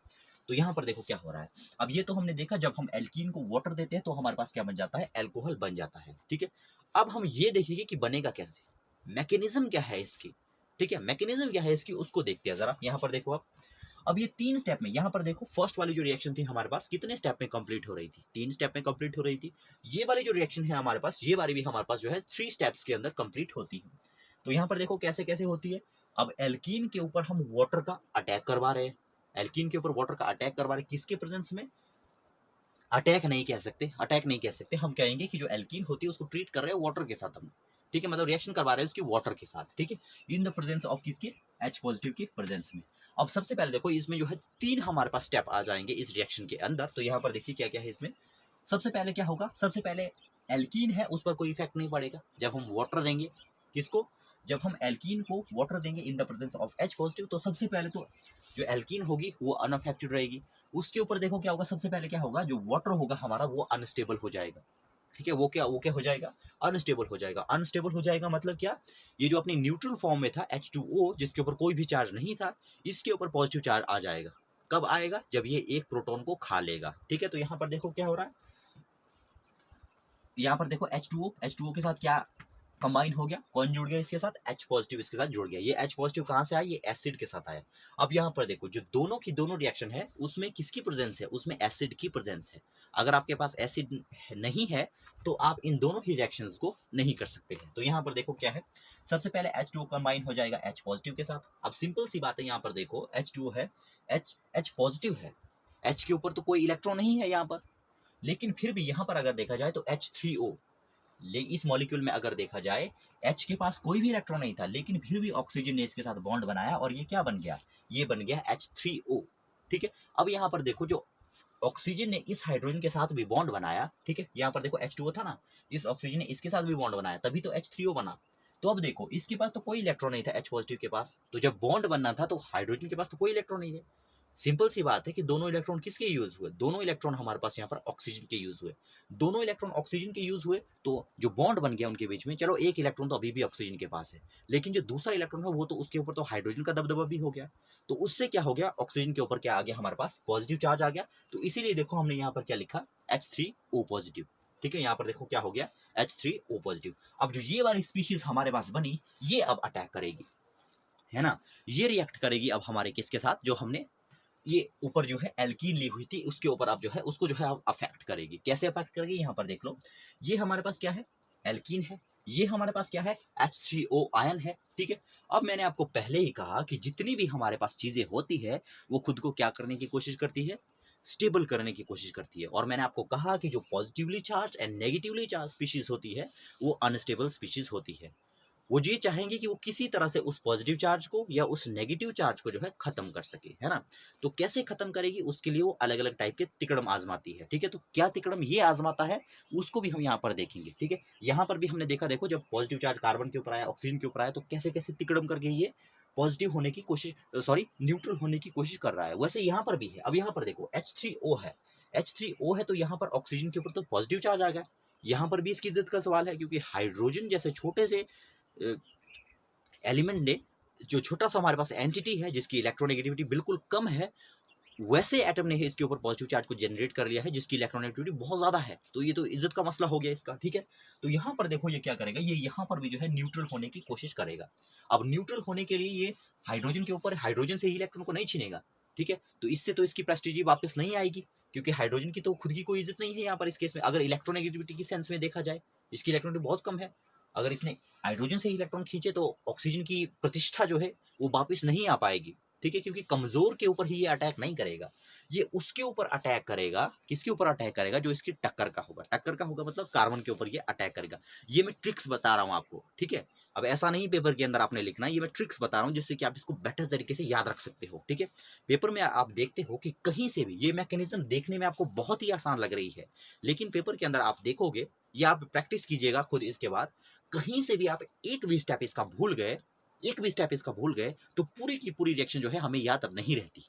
तो यहाँ पर देखो क्या हो रहा है, अब ये तो हमने देखा जब हम एल्कीन को वाटर देते हैं तो हमारे पास क्या बन जाता है, एल्कोहल बन जाता है, ठीक है। अब हम ये देखेंगे कि बनेगा कैसे, मैकेनिज्म क्या है इसकी, ठीक है, मैकेनिज्म क्या है इसकी उसको देखते हैं जरा। यहाँ पर देखो आप, अब ये 3 स्टेप में, यहाँ पर देखो फर्स्ट वाली जो रिएक्शन थी हमारे पास कितने स्टेप में कंप्लीट हो रही थी, 3 स्टेप में कंप्लीट हो रही थी। ये वाली जो रिएक्शन है हमारे पास, ये वाली भी हमारे पास जो है 3 स्टेप्स के अंदर कंप्लीट होती है। तो यहाँ पर देखो कैसे कैसे होती है। अब एल्कीन के ऊपर हम वाटर का अटैक करवा रहे हैं, एल्कीन के ऊपर वाटर का अटैक करवा रहे हैं, किसके प्रेजेंस में, अटैक नहीं कह सकते, अटैक नहीं कह सकते, हम कहेंगे कि जो एल्कीन होती है उसको ट्रीट कर रहे हैं वाटर के साथ हम, ठीक है, मतलब रिएक्शन करवा रहे हैं उसकी वाटर के साथ, ठीक है, इन द प्रेजेंस ऑफ किसके, H पॉजिटिव की प्रेजेंस में। अब सबसे पहले देखो इसमें जो है 3 हमारे पास स्टेप आ जाएंगे इस रिएक्शन के अंदर। तो यहाँ पर देखिए क्या क्या है इसमें। सबसे पहले क्या होगा, सबसे पहले एल्कीन है उस पर कोई इफेक्ट नहीं पड़ेगा जब हम वाटर देंगे, किसको, जब हम एल्कीन को वाटर देंगे in the presence of H positive, तो सबसे पहले तो जो एल्कीन होगी वो अनअफेक्टेड रहेगी। उसके ऊपर देखो क्या होगा, सबसे पहले क्या होगा, जो वाटर होगा हमारा वो अनस्टेबल हो जाएगा, ठीक है। वो क्या हो जाएगा, अनस्टेबल हो जाएगा। अनस्टेबल हो जाएगा मतलब क्या, ये जो अपनी न्यूट्रल फॉर्म में था H2O जिसके ऊपर कोई भी चार्ज नहीं था, इसके ऊपर पॉजिटिव चार्ज आ जाएगा। कब आएगा, जब ये एक प्रोटॉन को खा लेगा, ठीक है। तो यहाँ पर देखो क्या हो रहा है, यहाँ पर देखो H2O के साथ क्या कंबाइन हो गया, कौन जुड़ गया इसके साथ, H पॉजिटिव इसके साथ जुड़ गया। ये H पॉजिटिव कहाँ से आया, ये एसिड के साथ आया। अब यहाँ पर देखो जो दोनों की दोनों रिएक्शन है उसमें किसकी प्रेजेंस है, उसमें एसिड की प्रेजेंस है। अगर आपके पास एसिड नहीं है तो आप इन दोनों ही रिएक्शंस को नहीं कर सकते हैं। तो यहाँ पर देखो क्या है, सबसे पहले H2O कंबाइन हो जाएगा H पॉजिटिव के साथ। अब सिंपल सी बात है, यहाँ पर देखो H2O है, H पॉजिटिव है, H के ऊपर तो कोई इलेक्ट्रॉन नहीं है यहाँ पर, लेकिन फिर भी यहाँ पर अगर देखा जाए तो H3O, इस मॉलिक्यूल में अगर देखा जाए H के पास कोई भी इलेक्ट्रॉन नहीं था, लेकिन फिर भी ऑक्सीजन ने इसके साथ बॉन्ड बनाया और ये क्या बन गया, ये बन गया H3O, ठीक है। अब यहाँ पर देखो जो ऑक्सीजन ने इस हाइड्रोजन के साथ भी बॉन्ड बनाया, ठीक है, यहाँ पर देखो H2O था ना, इस ऑक्सीजन ने इसके साथ भी बॉन्ड बनाया, तभी तो H3O बना। तो अब देखो इसके पास तो कोई इलेक्ट्रॉन नहीं था H पॉजिटिव के पास, तो जब बॉन्ड बनना था तो हाइड्रोजन के पास तो कोई इलेक्ट्रॉन नहीं थे। सिंपल सी बात है कि दोनों इलेक्ट्रॉन किसके यूज हुए, दोनों इलेक्ट्रॉन हमारे पास यहाँ पर ऑक्सीजन के यूज हुए, दोनों इलेक्ट्रॉन ऑक्सीजन के यूज हुए। तो जो बॉन्ड बन गया उनके बीच में, चलो एक इलेक्ट्रॉन तो अभी भी ऑक्सीजन के पास है, लेकिन जो दूसरा इलेक्ट्रॉन है वो तो उसके ऊपर तो हाइड्रोजन का दबदबा भी हो गया। तो उससे क्या हो गया, ऑक्सीजन के ऊपर क्या आ गया, हमारे पास पॉजिटिव चार्ज आ गया। तो इसीलिए देखो हमने यहाँ पर क्या लिखा, H3O पॉजिटिव, ठीक है। यहाँ पर देखो क्या हो गया, H3O पॉजिटिव। अब जो ये वाली स्पीशीज हमारे पास बनी, ये अब अटैक करेगी, है ना, ये रिएक्ट करेगी अब हमारे किसके साथ, जो हमने ये ऊपर जो है एल्कीन ली हुई थी उसके ऊपर अब जो है उसको जो है अब अफेक्ट करेगी। कैसे अफेक्ट करेगी, यहाँ पर देख लो, ये हमारे पास क्या है, एल्कीन है, ये हमारे पास क्या है, H3O आयन है, ठीक है। अब मैंने आपको पहले ही कहा कि जितनी भी हमारे पास चीजें होती है वो खुद को क्या करने की कोशिश करती है, स्टेबल करने की कोशिश करती है। और मैंने आपको कहा कि जो positively charge and negatively charge species होती है वो अनस्टेबल स्पीशीज होती है। वो ये चाहेंगे कि वो किसी तरह से उस पॉजिटिव चार्ज को या उस नेगेटिव चार्ज को जो है खत्म कर सके, है ना। तो कैसे खत्म करेगी, उसके लिए वो अलग अलग टाइप के तिकड़म आजमाती है, ठीक है। तो क्या तिकड़म ये आजमाता है उसको भी हम यहाँ पर देखेंगे, ठीक है। यहाँ पर भी हमने देखा, देखो जब पॉजिटिव चार्ज कार्बन के ऊपर आया, ऑक्सीजन के ऊपर आया, तो कैसे कैसे तिकड़म करके ये पॉजिटिव होने की कोशिश, सॉरी न्यूट्रल होने की कोशिश कर रहा है। वैसे यहाँ पर भी है। अब यहाँ पर देखो H3O है, H3O है, तो यहाँ पर ऑक्सीजन के ऊपर तो पॉजिटिव चार्ज आ गया। यहाँ पर भी इसकी इज्जत का सवाल है, क्योंकि हाइड्रोजन जैसे छोटे से एलिमेंट ने, जो छोटा सा हमारे पास एंटिटी है जिसकी इलेक्ट्रोनेगेटिविटी बिल्कुल कम है, वैसे एटम ने इसके ऊपर पॉजिटिव चार्ज को जनरेट कर लिया है जिसकी इलेक्ट्रोनेगेटिविटी बहुत ज्यादा है। तो ये तो इज्जत का मसला हो गया इसका, ठीक है। तो यहाँ पर देखो ये क्या करेगा, ये यहाँ पर भी जो है न्यूट्रल होने की कोशिश करेगा। अब न्यूट्रल होने के लिए ये हाइड्रोजन के ऊपर, हाइड्रोजन से ही इलेक्ट्रॉन को नहीं छीनेगा, ठीक है। तो इससे तो इसकी प्रेस्टीज वापस नहीं आएगी, क्योंकि हाइड्रोजन की तो खुद की कोई इज्जत नहीं है यहाँ पर इस केस में। अगर इलेक्ट्रोनेगेटिविटी की सेंस में देखा जाए, इसकी इलेक्ट्रॉनिक बहुत कम है। अगर इसने हाइड्रोजन से इलेक्ट्रॉन खींचे तो ऑक्सीजन की प्रतिष्ठा जो है वो वापस नहीं आ पाएगी, ठीक है, क्योंकि कमजोर के ऊपर ही ये अटैक नहीं करेगा, ये उसके ऊपर अटैक करेगा। किसके ऊपर अटैक करेगा? जो इसकी टक्कर का होगा। टक्कर का होगा मतलब कार्बन के ऊपर ये अटैक करेगा। ये मैं ट्रिक्स बता रहा हूँ आपको, ठीक है। अब ऐसा नहीं पेपर के अंदर आपने लिखना है, ये मैं ट्रिक्स बता रहा हूँ जिससे कि आप इसको बेटर तरीके से याद रख सकते हो, ठीक है। पेपर में आप देखते हो कि कहीं से भी ये मैकेनिज्म देखने में आपको बहुत ही आसान लग रही है, लेकिन पेपर के अंदर आप देखोगे, या आप प्रैक्टिस कीजिएगा खुद इसके बाद, कहीं से भी आप एक भी स्टेप इसका भूल गए, एक भी स्टेप इसका भूल गए तो पूरी की पूरी रिएक्शन जो है हमें याद नहीं रहती।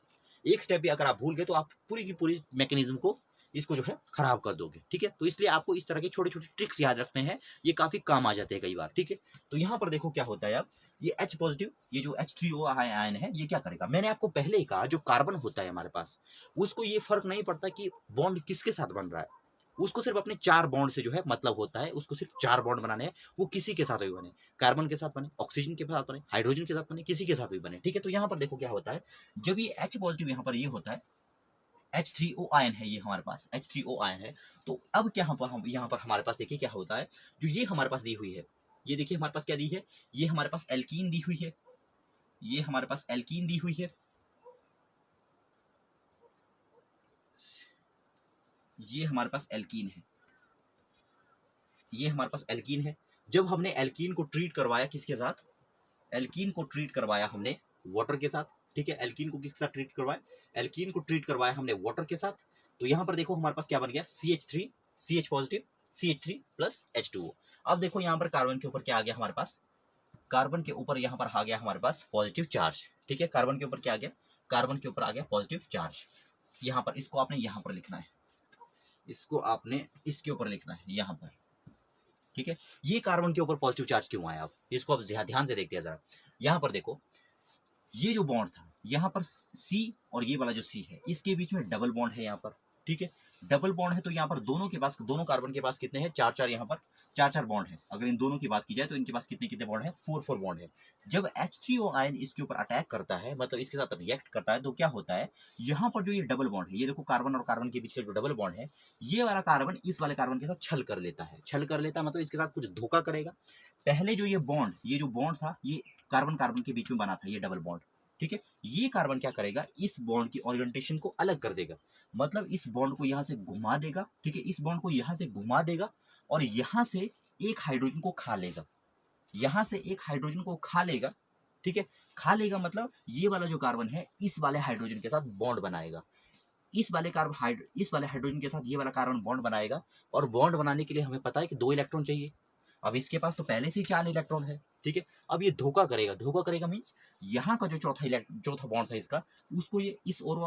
एक स्टेप भी अगर आप भूल गए तो आप पूरी की पूरी मैकेनिज्म को, इसको जो है खराब कर दोगे, ठीक है। तो इसलिए आपको इस तरह के छोटे छोटे ट्रिक्स याद रखने हैं, ये काफी काम आ जाते हैं कई बार, ठीक है। तो यहाँ पर देखो क्या होता है। अब ये H पॉजिटिव, ये जो H3O आयन है, ये क्या करेगा? मैंने आपको पहले ही कहा, जो कार्बन होता है हमारे पास, उसको ये फर्क नहीं पड़ता कि बॉन्ड किसके साथ बन रहा है, उसको सिर्फ अपने 4 बॉन्ड से जो है मतलब होता है, उसको सिर्फ 4 बॉन्ड बनाने हैं। वो किसी के साथ भी बने, कार्बन के साथ बने, ऑक्सीजन के साथ बने, हाइड्रोजन के साथ बने, किसी के साथ भी बने, ठीक है। तो यहाँ पर देखो क्या होता है, जब ये H पॉजिटिव यहाँ पर ये होता है, H3O आयन है ये हमारे पास, H3O आयन है। तो अब क्या हम यहाँ पर हमारे पास देखिए क्या होता है, जो ये हमारे पास दी हुई है, ये देखिए हमारे पास क्या दी है, ये हमारे पास एल्कीन दी हुई है, ये हमारे पास एल्कीन दी हुई है, ये हमारे पास एल्कीन है, ये हमारे पास एल्कीन है। जब हमने एल्कीन को ट्रीट करवाया किसके साथ, एल्कीन को ट्रीट करवाया हमने वाटर के साथ, ठीक है। एल्कीन को किसके साथ ट्रीट करवाया? एल्कीन को ट्रीट करवाया हमने वाटर के साथ। तो यहाँ पर देखो हमारे पास क्या बन गया, CH3, CH positive, CH3 plus H2O। अब देखो यहाँ पर कार्बन के ऊपर क्या आ गया हमारे पास, कार्बन के ऊपर यहाँ पर आ गया हमारे पास पॉजिटिव चार्ज, ठीक है। कार्बन के ऊपर क्या आ गया, कार्बन के ऊपर आ गया पॉजिटिव चार्ज। यहाँ पर इसको आपने यहाँ पर लिखना है, इसको आपने इसके ऊपर लिखना है यहाँ पर, ठीक है। ये कार्बन के ऊपर पॉजिटिव चार्ज क्यों आया, अब इसको आप ध्यान से देखते हैं जरा। यहाँ पर देखो, ये जो बॉन्ड था यहाँ पर C और ये वाला जो C है, इसके बीच में डबल बॉन्ड है यहाँ पर, ठीक है। डबल बॉन्ड है तो यहाँ पर दोनों के पास, दोनों कार्बन के पास कितने हैं, 4-4, यहाँ पर 4-4 बॉन्ड है। अगर इन दोनों की बात की जाए तो इनके पास कितने कितने बॉन्ड है, 4-4 बॉन्ड है। जब H3O आयन इसके ऊपर अटैक करता है, मतलब इसके साथ रिएक्ट करता है, तो क्या होता है, यहाँ पर जो ये डबल बॉन्ड है, ये देखो कार्बन और कार्बन के बीच का जो डबल बॉन्ड है, ये वाला कार्बन इस वाले कार्बन के साथ छल कर लेता है। छल कर लेता है मतलब इसके साथ कुछ धोखा करेगा। पहले जो ये बॉन्ड, ये जो बॉन्ड था, ये कार्बन कार्बन के बीच में बना था, ये डबल बॉन्ड, ठीक है। ये कार्बन क्या करेगा, इस बॉन्ड की ओरिएंटेशन को अलग कर देगा, मतलब इस बॉन्ड को यहां से घुमा देगा, ठीक है। इस बॉन्ड को यहां से घुमा देगा और यहां से एक हाइड्रोजन को खा लेगा, यहां से एक हाइड्रोजन को खा लेगा, ठीक है। खा लेगा मतलब ये वाला जो कार्बन है इस वाले हाइड्रोजन के साथ बॉन्ड बनाएगा, इस वाले हाइड्रोजन के साथ ये वाला कार्बन बॉन्ड बनाएगा। और बॉन्ड बनाने के लिए हमें पता है कि 2 इलेक्ट्रॉन चाहिए। अब इसके पास तो पहले से ही 4 इलेक्ट्रॉन है, ठीक है। अब ये धोखा करेगा, धोखा करेगा मीन्स यहाँ का जो चौथा बॉन्ड था इसका, उसको ये इस ओर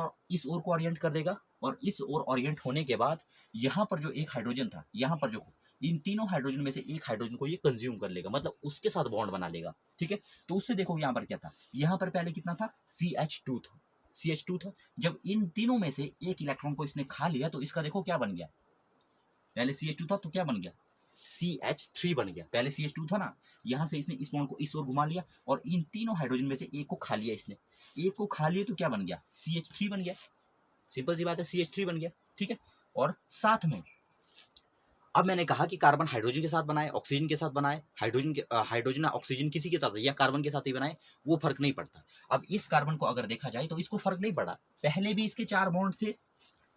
को ओरिएंट कर देगा। और इस ओर ओरिएंट होने के बाद यहाँ पर जो एक हाइड्रोजन था, यहाँ पर जो इन तीनों हाइड्रोजन में से एक हाइड्रोजन को ये कंज्यूम कर लेगा, मतलब उसके साथ बॉन्ड बना लेगा, ठीक है। तो उससे देखो यहाँ पर क्या था, यहाँ पर पहले कितना था, CH2 था, CH2 था। जब इन तीनों में से एक इलेक्ट्रॉन को इसने खा लिया तो इसका देखो क्या बन गया, पहले CH2 था तो क्या बन गया, CH3 बन गया। पहले CH2 था ना, यहाँ से इसने इस बॉन्ड को इस ओर घुमा लिया और इन तीनों हाइड्रोजन में से एक को खा लिया इसने, एक को खा लिया तो क्या बन गया, CH3 बन गया। सिंपल सी बात है, CH3 बन गया, ठीक है। और साथ में अब मैंने कहा कि कार्बन हाइड्रोजन के साथ बनाए, ऑक्सीजन के साथ बनाए, हाइड्रोजन ऑक्सीजन किसी के साथ या कार्बन के साथ ही बनाए, वो फर्क नहीं पड़ता। अब इस कार्बन को अगर देखा जाए तो इसको फर्क नहीं पड़ा, पहले भी इसके 4 बॉन्ड थे,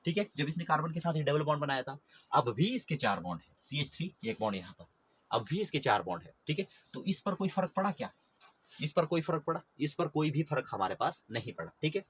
ठीक है, जब इसने कार्बन के साथ ही डबल बॉन्ड बनाया था। अब भी इसके 4 बॉन्ड है, CH3 एक बॉन्ड यहाँ पर, अब भी इसके 4 बॉन्ड है, ठीक है। तो इस पर कोई फर्क पड़ा क्या, इस पर कोई फर्क पड़ा, इस पर कोई भी फर्क हमारे पास नहीं पड़ा, ठीक है।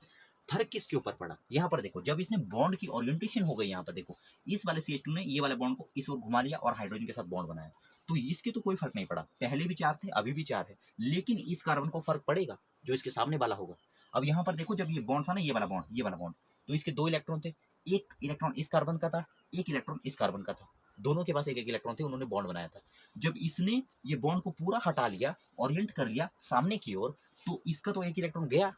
फर्क किसके ऊपर पड़ा, यहाँ पर देखो, जब इसने बॉन्ड की ओरिएंटेशन हो गई, यहाँ पर देखो इस वाले CH2 ने ये वाले बॉन्ड को इस ओर घुमा लिया और हाइड्रोजन के साथ बॉन्ड बनाया, तो इसके तो कोई फर्क नहीं पड़ा, पहले भी 4 थे अभी भी 4 है, लेकिन इस कार्बन को फर्क पड़ेगा जो इसके सामने वाला होगा। अब यहाँ पर देखो, जब ये बॉन्ड था ना, ये वाला बॉन्ड, तो इसके 2 इलेक्ट्रॉन थे, एक इलेक्ट्रॉन इस कार्बन का था, एक इलेक्ट्रॉन इस कार्बन का था, दोनों के पास एक एक इलेक्ट्रॉन थे, उन्होंने बॉन्ड बनाया था। जब इसने ये बॉन्ड को पूरा हटा लिया, ओरिएंट कर लिया सामने की ओर, तो इसका तो एक इलेक्ट्रॉन गया,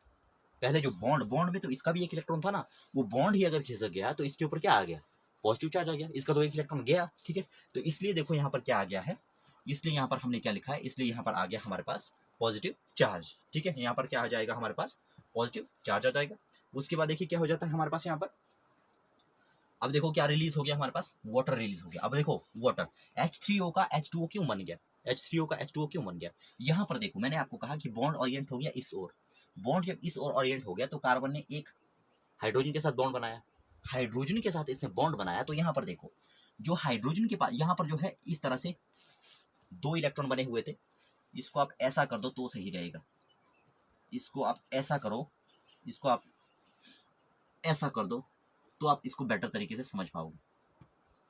पहले जो बॉन्ड में तो इसका भी एक इलेक्ट्रॉन था ना, वो बॉन्ड ही अगर खिसक गया तो इसके ऊपर क्या आ गया, पॉजिटिव चार्ज आ गया, इसका तो एक इलेक्ट्रॉन गया, ठीक है। तो इसलिए देखो यहाँ पर क्या आ गया है, इसलिए यहाँ पर हमने क्या लिखा है, इसलिए यहाँ पर आ गया हमारे पास पॉजिटिव चार्ज, ठीक है। यहाँ पर क्या आ जाएगा हमारे पास, पॉजिटिव चार्ज आ जाएगा। उसके बाद देखिए क्या हो जाता है हमारे पास यहाँ पर, अब देखो क्या रिलीज हो गया हमारे पास, वाटर रिलीज हो गया। अब देखो वाटर, H3O का H2O क्यों बन गया, H3O का H2O क्यों बन गया? यहाँ पर देखो मैंने आपको कहा कि बॉन्ड ओरिएंट हो गया इस ओर, बॉन्ड जब इस ओर ओरिएंट हो गया तो कार्बन ने एक हाइड्रोजन के साथ बॉन्ड बनाया, हाइड्रोजन के साथ इसने बॉन्ड बनाया, तो यहाँ पर देखो जो हाइड्रोजन के पास यहाँ पर जो है इस तरह से 2 इलेक्ट्रॉन बने हुए थे, इसको आप ऐसा कर दो तो सही रहेगा, इसको आप ऐसा करो, इसको आप ऐसा कर दो तो आप इसको बेटर तरीके से समझ पाओगे,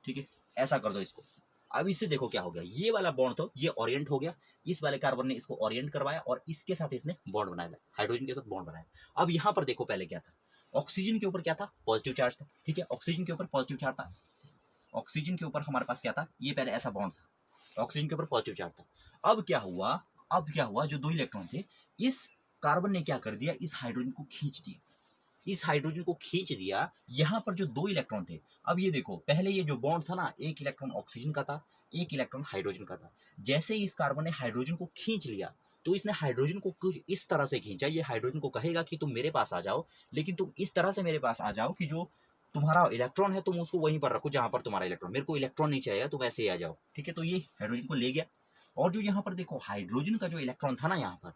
ठीक है, ऐसा कर दो इसको। अब इससे देखो क्या हो गया, ये वाला बॉन्ड तो ये ओरिएंट हो गया, इस वाले कार्बन ने इसको ओरिएंट करवाया और इसके साथ इसने बॉन्ड बनाया, हाइड्रोजन के साथ बॉन्ड बनाया। अब यहाँ पर देखो पहले क्या था, ऑक्सीजन के ऊपर क्या था, पॉजिटिव चार्ज था, ठीक है, ऑक्सीजन के ऊपर पॉजिटिव चार्ज था, ऑक्सीजन के ऊपर हमारे पास क्या था, ये पहले ऐसा बॉन्ड था, ऑक्सीजन के ऊपर पॉजिटिव चार्ज था। अब क्या हुआ, अब क्या हुआ, जो 2 इलेक्ट्रॉन थे इस कार्बन ने क्या कर दिया, इस हाइड्रोजन को खींच दिया, इस हाइड्रोजन को खींच दिया। यहाँ पर जो 2 इलेक्ट्रॉन थे, अब ये देखो पहले ये जो बॉन्ड था ना, 1 इलेक्ट्रॉन ऑक्सीजन का था, 1 इलेक्ट्रॉन हाइड्रोजन का था। जैसे ही इस कार्बन ने हाइड्रोजन को खींच लिया तो इसने हाइड्रोजन को कुछ इस तरह से खींचा, ये हाइड्रोजन को कहेगा कि तुम मेरे पास आ जाओ, लेकिन तुम इस तरह से मेरे पास आ जाओ कि जो तुम्हारा इलेक्ट्रॉन है तुम उसको वहीं पर रखो जहां पर तुम्हारा इलेक्ट्रॉन, मेरे को इलेक्ट्रॉन नहीं चाहिए, तुम ऐसे ही आ जाओ, ठीक है। तो ये हाइड्रोजन को ले गया, और जो यहाँ पर देखो हाइड्रोजन का जो इलेक्ट्रॉन था ना यहाँ पर,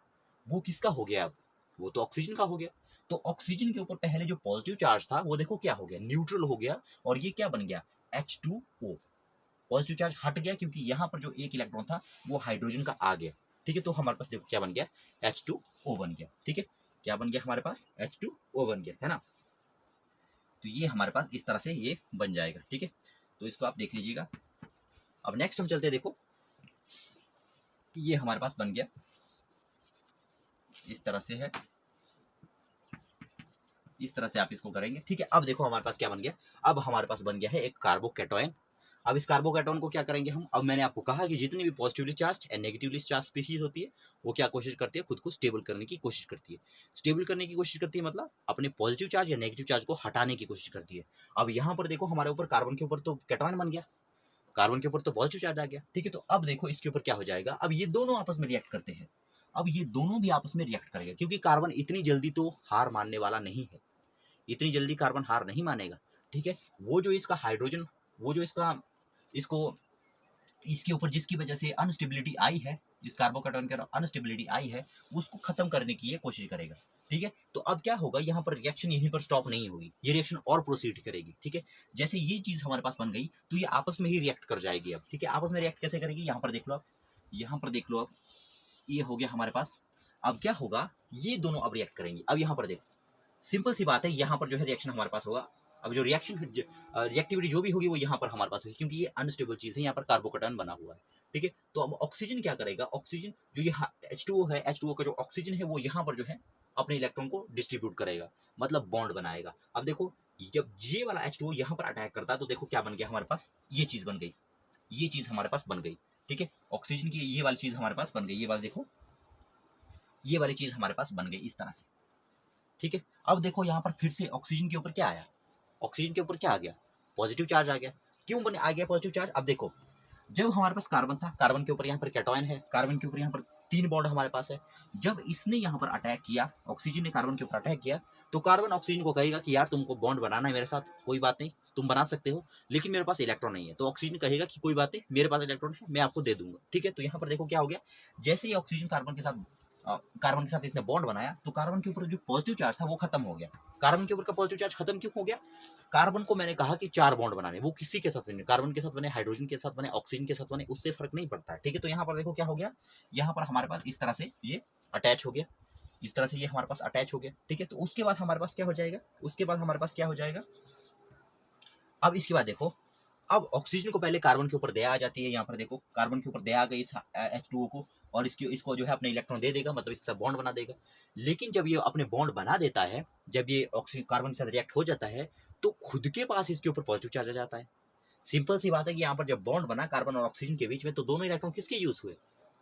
वो किसका हो गया, अब वो तो ऑक्सीजन का हो गया। तो ऑक्सीजन के ऊपर पहले जो पॉजिटिव चार्ज था वो देखो क्या हो गया, न्यूट्रल हो गया, और ये क्या बन गया, H2O, पॉजिटिव चार्ज हट गया क्योंकि यहाँ पर जो 1 इलेक्ट्रॉन था वो हाइड्रोजन का आ गया, ठीक है। तो हमारे पास देखो क्या बन गया, H2O बन गया, ठीक है, क्या बन गया हमारे पास, H2O बन गया, है ना। तो ये हमारे पास इस तरह से ये बन जाएगा, ठीक है, तो इसको आप देख लीजिएगा। अब नेक्स्ट हम चलते हैं, देखो ये हमारे पास बन गया, इस तरह से है, इस तरह से आप इसको करेंगे, ठीक है। अब देखो हमारे पास क्या बन गया, अब हमारे पास बन गया है एक कार्बोकैटायन। अब इस कार्बोकैटायन को क्या करेंगे हम, अब मैंने आपको कहा कि जितनी भी positively charge and negatively charge species होती है वो क्या कोशिश करती है, खुद को स्टेबल करने की कोशिश करती है, स्टेबल करने की कोशिश करती है, मतलब अपने पॉजिटिव चार्ज या नेगेटिव चार्ज को हटाने की कोशिश करती है। अब यहाँ पर देखो हमारे ऊपर कार्बन के ऊपर तो कैटायन बन गया, कार्बन के ऊपर तो पॉजिटिव चार्ज आ गया, ठीक है। तो अब देखो इसके ऊपर क्या हो जाएगा, अब ये दोनों आपस में रिएक्ट करते हैं, अब ये दोनों भी आपस में रिएक्ट करेंगे, क्योंकि कार्बन इतनी जल्दी तो हार मानने वाला नहीं है, इतनी जल्दी कार्बन हार नहीं मानेगा, ठीक है। वो जो इसका हाइड्रोजन, वो जो इसका इसको इसके ऊपर जिसकी वजह से अनस्टेबिलिटी आई है, इस कार्बोकैटायन के अनस्टेबिलिटी आई है, उसको खत्म करने की ये कोशिश करेगा, ठीक है। तो अब क्या होगा, यहाँ पर रिएक्शन यहीं पर स्टॉप नहीं होगी, ये रिएक्शन और प्रोसीड करेगी, ठीक है। जैसे ये चीज हमारे पास बन गई तो ये आपस में ही रिएक्ट कर जाएगी अब, ठीक है। आपस में रिएक्ट कैसे करेगी, यहाँ पर देख लो आप, यहाँ पर देख लो अब, ये हो गया हमारे पास। अब क्या होगा, ये दोनों अब रिएक्ट करेंगे। अब यहाँ पर देखो सिंपल सी बात है, यहाँ पर जो है रिएक्शन हमारे पास होगा, अब जो रिएक्शन रिएक्टिविटी जो भी होगी वो यहाँ पर हमारे पास होगी, क्योंकि ये अनस्टेबल चीज है, यहाँ पर कार्बोकैटायन बना हुआ है, ठीक है। तो अब ऑक्सीजन क्या करेगा, ऑक्सीजन जो ये H2O है, H2O का जो ऑक्सीजन है वो यहाँ पर जो है अपने इलेक्ट्रॉन को डिस्ट्रीब्यूट करेगा, मतलब बॉन्ड बनाएगा। अब देखो जब ये वाला H2O यहाँ पर अटैक करता है तो देखो क्या बन गया हमारे पास, ये चीज बन गई, ये चीज हमारे पास बन गई, ठीक है। ऑक्सीजन की ये वाली चीज हमारे पास बन गई, ये वाला देखो, ये वाली चीज हमारे पास बन गई इस तरह से, ठीक है। अब देखो यहाँ पर फिर से ऑक्सीजन के ऊपर क्या आया, ऑक्सीजन के ऊपर क्या आ गया, पॉजिटिव चार्ज आ गया। क्यों बने आ गया पॉजिटिव चार्ज, अब देखो जब हमारे पास कार्बन था, कार्बन के ऊपर यहाँ पर कैटायन है, कार्बन के ऊपर यहाँ पर 3 बॉन्ड हमारे पास है, जब इसने यहाँ पर अटैक किया, ऑक्सीजन ने कार्बन के ऊपर अटैक किया, तो कार्बन ऑक्सीजन को कहेगा कि यार तुमको बॉन्ड बनाना है मेरे साथ, कोई बात नहीं तुम बना सकते हो, लेकिन मेरे पास इलेक्ट्रॉन नहीं है। तो ऑक्सीजन कहेगा कि कोई बात नहीं मेरे पास इलेक्ट्रॉन है, मैं आपको दे दूंगा, ठीक है। तो यहाँ पर देखो क्या हो गया, जैसे ही ऑक्सीजन कार्बन के साथ इसने बॉन्ड बनाया तो कार्बन के ऊपर जो पॉजिटिव चार्ज था वो खत्म हो गया। कार्बन के ऊपर का पॉजिटिव चार्ज खत्म क्यों हो गया, कार्बन को मैंने कहा कि 4 बॉन्ड बनाने, वो किसी के साथ बने, कार्बन के साथ बने, हाइड्रोजन के साथ बने, ऑक्सीजन के साथ बने, उससे फर्क नहीं पड़ता है, ठीक है। तो यहाँ पर देखो क्या हो गया, यहाँ पर हमारे पास इस तरह से ये अटैच हो गया, इस तरह से ये हमारे पास अटैच हो गया, ठीक है। तो उसके बाद हमारे पास क्या हो जाएगा, उसके बाद हमारे पास क्या हो जाएगा, अब इसके बाद देखो, अब ऑक्सीजन को पहले कार्बन के ऊपर दया आ जाती है, यहाँ पर देखो कार्बन के ऊपर दया आ गई इस H2O को, और इसको जो है अपने इलेक्ट्रॉन दे देगा, मतलब इसके साथ बॉन्ड बना देगा। लेकिन जब ये अपने बॉन्ड बना देता है, जब ये ऑक्सीजन कार्बन के साथ रिएक्ट हो जाता है तो खुद के पास इसके ऊपर पॉजिटिव चार्ज आ जाता है। सिंपल सी बात है कि यहाँ पर जब बॉन्ड बना कार्बन और ऑक्सीजन के बीच में, तो दोनों इलेक्ट्रॉन किसके यूज हुए,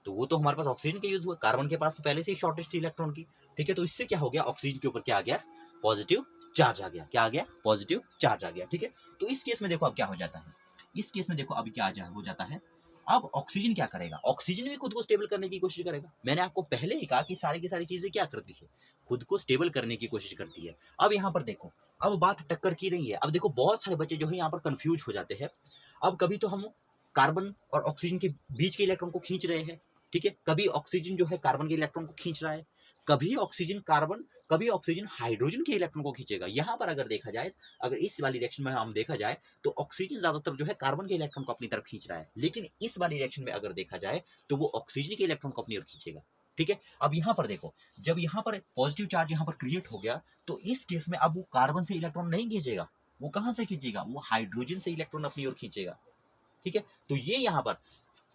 तो वो तो हमारे पास ऑक्सीजन के यूज हुए, कार्बन के पास तो पहले से ही शॉर्टेज इलेक्ट्रॉन की, ठीक है। तो इससे क्या हो गया, ऑक्सीजन के ऊपर क्या आ गया, पॉजिटिव चार्ज आ गया, क्या आ गया, पॉजिटिव चार्ज आ गया, ठीक है। तो इस केस में देखो अब क्या हो जाता है, इस केस में देखो अभी क्या हो जाता है, अब ऑक्सीजन क्या करेगा, ऑक्सीजन भी खुद को स्टेबल करने की कोशिश करेगा। मैंने आपको पहले ही कहा कि सारी की सारी चीजें क्या करती है, खुद को स्टेबल करने की कोशिश करती है। अब यहाँ पर देखो, अब बात टक्कर की नहीं है। अब देखो बहुत सारे बच्चे जो है यहाँ पर कंफ्यूज हो जाते हैं। अब कभी तो हम कार्बन और ऑक्सीजन के बीच के इलेक्ट्रॉन को खींच रहे हैं, ठीक है, कभी ऑक्सीजन जो है कार्बन के इलेक्ट्रॉन को खींच रहा है, कभी ऑक्सीजन कार्बन, कभी ऑक्सीजन हाइड्रोजन के इलेक्ट्रॉन को खींचेगा। यहाँ पर अगर देखा जाए, अगर इस वाली रिएक्शन में हम देखा जाए तो ऑक्सीजन ज्यादातर जो है कार्बन के इलेक्ट्रॉन को अपनी तरफ खींच रहा है, लेकिन इस वाली रिएक्शन में अगर देखा जाए तो वो ऑक्सीजन के इलेक्ट्रॉन को अपनी ओर खींचेगा, ठीक है। अब यहाँ पर देखो, जब यहाँ पर पॉजिटिव चार्ज यहाँ पर क्रिएट हो गया तो इस केस में अब वो कार्बन से इलेक्ट्रॉन नहीं खींचेगा, वो कहां से खींचेगा, वो हाइड्रोजन से इलेक्ट्रॉन अपनी ओर खींचेगा, ठीक है। तो ये यहाँ पर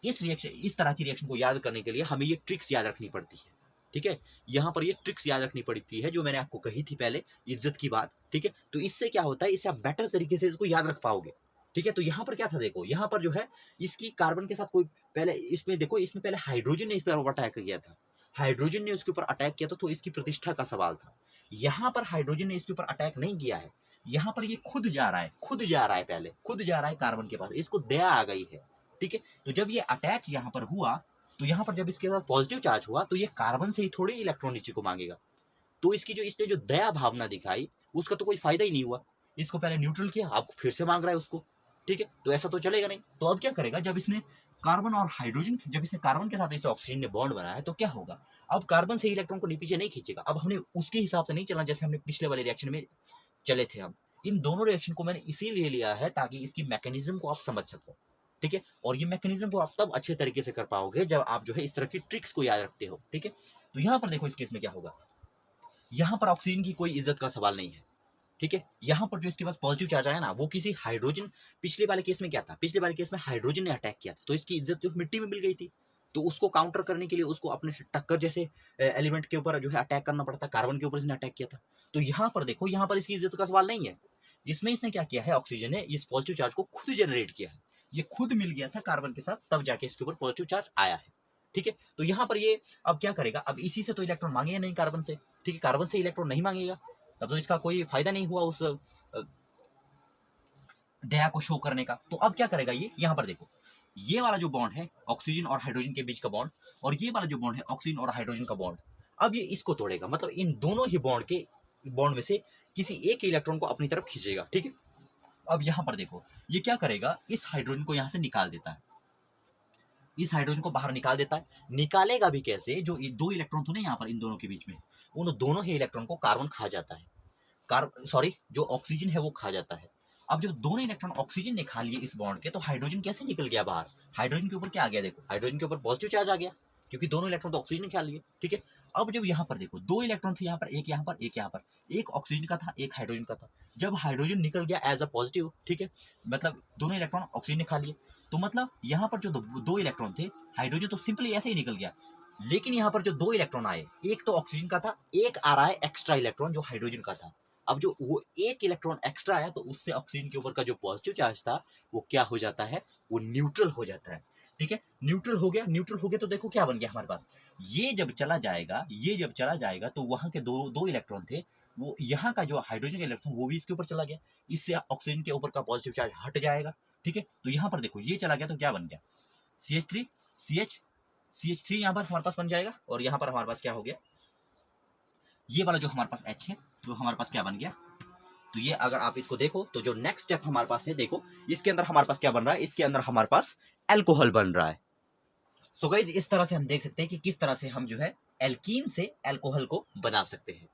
इस रिएक्शन, इस तरह की रिएक्शन को याद करने के लिए हमें ये ट्रिक्स याद रखनी पड़ती है, ठीक है। यहाँ पर ये ट्रिक्स याद रखनी पड़ती है जो मैंने आपको कही थी पहले, इज्जत की बात, ठीक है। तो इससे क्या होता है, इससे आप बेटर तरीके से इसको याद रख पाओगे, ठीक है। तो यहाँ पर क्या था, देखो यहाँ पर जो है इसकी कार्बन के साथ कोई, पहले इसमें देखो, इसमें पहले हाइड्रोजन ने इस पर अटैक किया था, हाइड्रोजन ने उसके ऊपर अटैक किया था, तो इसकी प्रतिष्ठा का सवाल था। यहाँ पर हाइड्रोजन ने इसके ऊपर अटैक नहीं किया है, यहाँ पर ये खुद जा रहा है, खुद जा रहा है, पहले खुद जा रहा है कार्बन के पास, इसको दया आ गई है, ठीक है। तो जब ये अटैच यहाँ पर हुआ, तो यहाँ पर जब इसके साथ पॉजिटिव चार्ज हुआ तो ये कार्बन से ही थोड़ी इलेक्ट्रॉन नीचे को मांगेगा, तो इसकी जो इसने जो दया भावना दिखाई उसका तो कोई फायदा ही नहीं हुआ। इसको पहले न्यूट्रल किया, अब फिर से मांग रहा है उसको, ठीक है। तो ऐसा तो चलेगा नहीं। तो अब क्या करेगा, जब इसने कार्बन और हाइड्रोजन, जब इसने कार्बन के साथ इस ऑक्सीजन ने बॉन्ड बनाया है तो क्या होगा, अब कार्बन से इलेक्ट्रॉन को पीछे नहीं खींचेगा। अब हमने उसके हिसाब से नहीं चलना जैसे हमने पिछले वाले रिएक्शन में चले थे। हम इन दोनों रिएक्शन को मैंने इसीलिए लिया है ताकि इसकी मैकेनिज्म को आप समझ सको, ठीक है। और ये मैकेनिज्म को आप तब अच्छे तरीके से कर पाओगे जब आप जो है इस तरह की ट्रिक्स को याद रखते हो, ठीक है। तो यहाँ पर देखो, इस केस में क्या होगा, यहाँ पर ऑक्सीजन की कोई इज्जत का सवाल नहीं है, ठीक है। यहाँ पर जो इसके पास पॉजिटिव चार्ज आया ना, वो किसी हाइड्रोजन, पिछले वाले केस में क्या था, पिछले वाले केस में हाइड्रोजन ने अटैक किया था, तो इसकी इज्जत जो मिट्टी में मिल गई थी। तो उसको काउंटर करने के लिए उसको अपने टक्कर जैसे एलिमेंट के ऊपर जो है अटैक करना पड़ता, कार्बन के ऊपर इसने अटैक किया था। तो यहाँ पर देखो, यहाँ पर इसकी इज्जत का सवाल नहीं है। इसमें इसने क्या किया है, ऑक्सीजन ने इस पॉजिटिव चार्ज को खुद जनरेट किया है, ये खुद मिल गया था कार्बन के साथ, तब जाके इसके ऊपर पॉजिटिव चार्ज आया है, ठीक है। तो यहाँ पर ये अब क्या करेगा, अब इसी से तो इलेक्ट्रॉन मांगेगा नहीं कार्बन से, ठीक है, कार्बन से इलेक्ट्रॉन नहीं मांगेगा, तब तो इसका कोई फायदा नहीं हुआ उस दया को शो करने का। तो अब क्या करेगा ये, यहाँ पर देखो, ये वाला जो बॉन्ड है ऑक्सीजन और हाइड्रोजन के बीच का बॉन्ड, और ये वाला जो बॉन्ड है ऑक्सीजन और हाइड्रोजन का बॉन्ड, अब ये इसको तोड़ेगा, मतलब इन दोनों ही बॉन्ड में से किसी एक इलेक्ट्रॉन को अपनी तरफ खींचेगा, ठीक है। अब यहाँ पर देखो, ये क्या करेगा, इस हाइड्रोजन को यहाँ से निकाल देता है, इस हाइड्रोजन को बाहर निकाल देता है। निकालेगा भी कैसे, जो दो इलेक्ट्रॉन थे ना यहाँ पर इन दोनों के बीच में, उन दोनों ही इलेक्ट्रॉन को कार्बन खा जाता है, जो ऑक्सीजन है वो खा जाता है। अब जब दोनों इलेक्ट्रॉन ऑक्सीजन ने खा लिए इस बॉन्ड के, तो हाइड्रोजन कैसे निकल गया बाहर, हाइड्रोजन के ऊपर क्या आ गया, देखो हाइड्रोजन के ऊपर पॉजिटिव चार्ज आ गया, क्योंकि दोनों इलेक्ट्रॉन तो ऑक्सीजन ने खा लिए, ठीक है। अब जब यहाँ पर देखो, दो इलेक्ट्रॉन थे यहाँ पर, एक यहाँ पर, एक यहाँ पर, एक ऑक्सीजन का था, एक हाइड्रोजन का था। जब हाइड्रोजन निकल गया एज अ पॉजिटिव, ठीक है, मतलब दोनों इलेक्ट्रॉन ऑक्सीजन ने खा लिए, तो मतलब यहाँ पर जो दो इलेक्ट्रॉन थे, हाइड्रोजन तो सिंपली ऐसे ही निकल गया, लेकिन यहाँ पर जो दो इलेक्ट्रॉन आए, एक तो ऑक्सीजन का था, एक आ रहा है एक्स्ट्रा इलेक्ट्रॉन जो हाइड्रोजन का था। अब जो वो एक इलेक्ट्रॉन एक्स्ट्रा है, तो उससे ऑक्सीजन के ऊपर का जो पॉजिटिव चार्ज था वो क्या हो जाता है, वो न्यूट्रल हो जाता है, ठीक है। न्यूट्रल हो गया, न्यूट्रल हो गया तो देखो क्या बन गया हमारे पास, ये जब चला जाएगा, ये जब चला जाएगा तो वहां के दो दो इलेक्ट्रॉन थे, वो यहाँ का जो हाइड्रोजन का इलेक्ट्रॉन वो भी इसके ऊपर चला गया, इससे ऑक्सीजन के ऊपर का पॉजिटिव चार्ज हट जाएगा, ठीक है। तो यहाँ पर देखो, ये चला गया तो क्या बन गया, CH3 CH3 यहाँ पर हमारे पास बन जाएगा, और यहाँ पर हमारे पास क्या हो गया, ये वाला जो हमारे पास H है, तो हमारे पास क्या बन गया। तो ये अगर आप इसको देखो, तो जो नेक्स्ट स्टेप हमारे पास है, देखो इसके अंदर हमारे पास क्या बन रहा है, इसके अंदर हमारे पास एल्कोहल बन रहा है। सो गाइस, इस तरह से हम देख सकते हैं कि किस तरह से हम जो है एल्कीन से एल्कोहल को बना सकते हैं।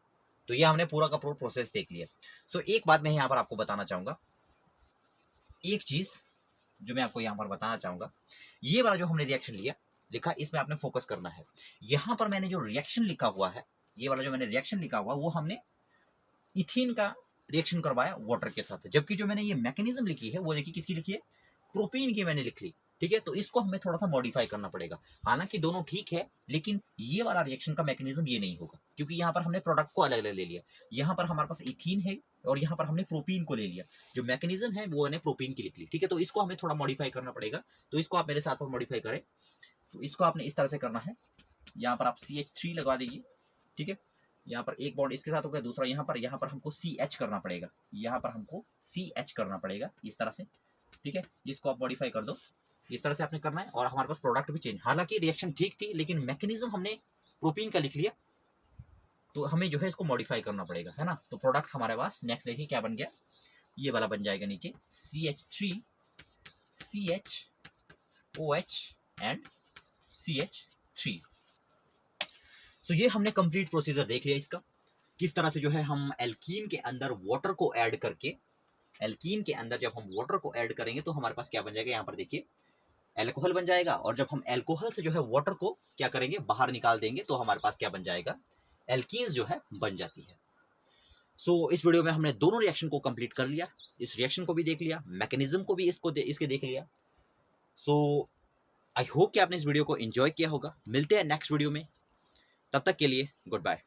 तो ये हमने पूरा का पूरा प्रोसेस देख लिया। सो एक बात मैं यहाँ पर आपको बताना चाहूंगा, एक चीज जो मैं आपको यहाँ पर बताना चाहूंगा, ये वाला जो हमने रिएक्शन लिखा, इसमें आपने फोकस करना है। यहाँ पर मैंने जो रिएक्शन लिखा हुआ है, ये वाला जो मैंने रिएक्शन लिखा हुआ, वो हमने इथीन का रिएक्शन करवाया वाटर के साथ, जबकि जो मैंने ये मैकेनिज्म लिखी है वो देखिए किसकी लिखी है, प्रोपीन की मैंने लिख ली, ठीक है। तो इसको हमें थोड़ा सा मॉडिफाई करना पड़ेगा, हालांकि दोनों ठीक है, लेकिन ये वाला रिएक्शन का मैकेनिज्म ये नहीं होगा, क्योंकि यहाँ पर हमने प्रोडक्ट को अलग अलग ले लिया। यहाँ पर हमारे पास इथीन है और यहाँ पर हमने प्रोपीन को ले लिया, जो मैकेनिज्म है वो मैंने प्रोपीन की लिख ली, ठीक है। तो इसको हमें थोड़ा मॉडिफाई करना पड़ेगा, तो इसको आप मेरे साथ साथ मॉडिफाई करें। तो इसको आपने इस तरह से करना है, यहाँ पर आप CH3 लगा दीजिए, ठीक है। यहाँ पर एक बॉन्ड इसके साथ हो गया, दूसरा यहाँ पर हमको CH करना पड़ेगा, यहाँ पर हमको CH करना पड़ेगा इस तरह से, ठीक है। इसको आप मॉडिफाई कर दो, इस तरह से आपने करना है और हमारे पास प्रोडक्ट भी चेंज, हालांकि रिएक्शन ठीक थी लेकिन मैकेनिज्म हमने प्रोपीन का लिख लिया, तो हमें जो है इसको मॉडिफाई करना पड़ेगा, है ना। तो प्रोडक्ट हमारे पास नेक्स्ट देखिए क्या बन गया, ये वाला बन जाएगा नीचे CH3 CHOH एंड CH3। सो ये हमने कंप्लीट प्रोसीजर देख लिया इसका, किस तरह से जो है हम एल्कीन के अंदर वाटर को ऐड करके, एल्कीन के अंदर जब हम वाटर को ऐड करेंगे तो हमारे पास क्या बन जाएगा, यहाँ पर देखिए एल्कोहल बन जाएगा, और जब हम एल्कोहल से जो है वाटर को क्या करेंगे, बाहर निकाल देंगे, तो हमारे पास क्या बन जाएगा, एल्कीन्स जो है बन जाती है। सो इस वीडियो में हमने दोनों रिएक्शन को कंप्लीट कर लिया, इस रिएक्शन को भी देख लिया, मैकेनिज्म को भी इसके देख लिया। सो आई होप कि आपने इस वीडियो को एंजॉय किया होगा। मिलते हैं नेक्स्ट वीडियो में, तब तक के लिए गुड बाय।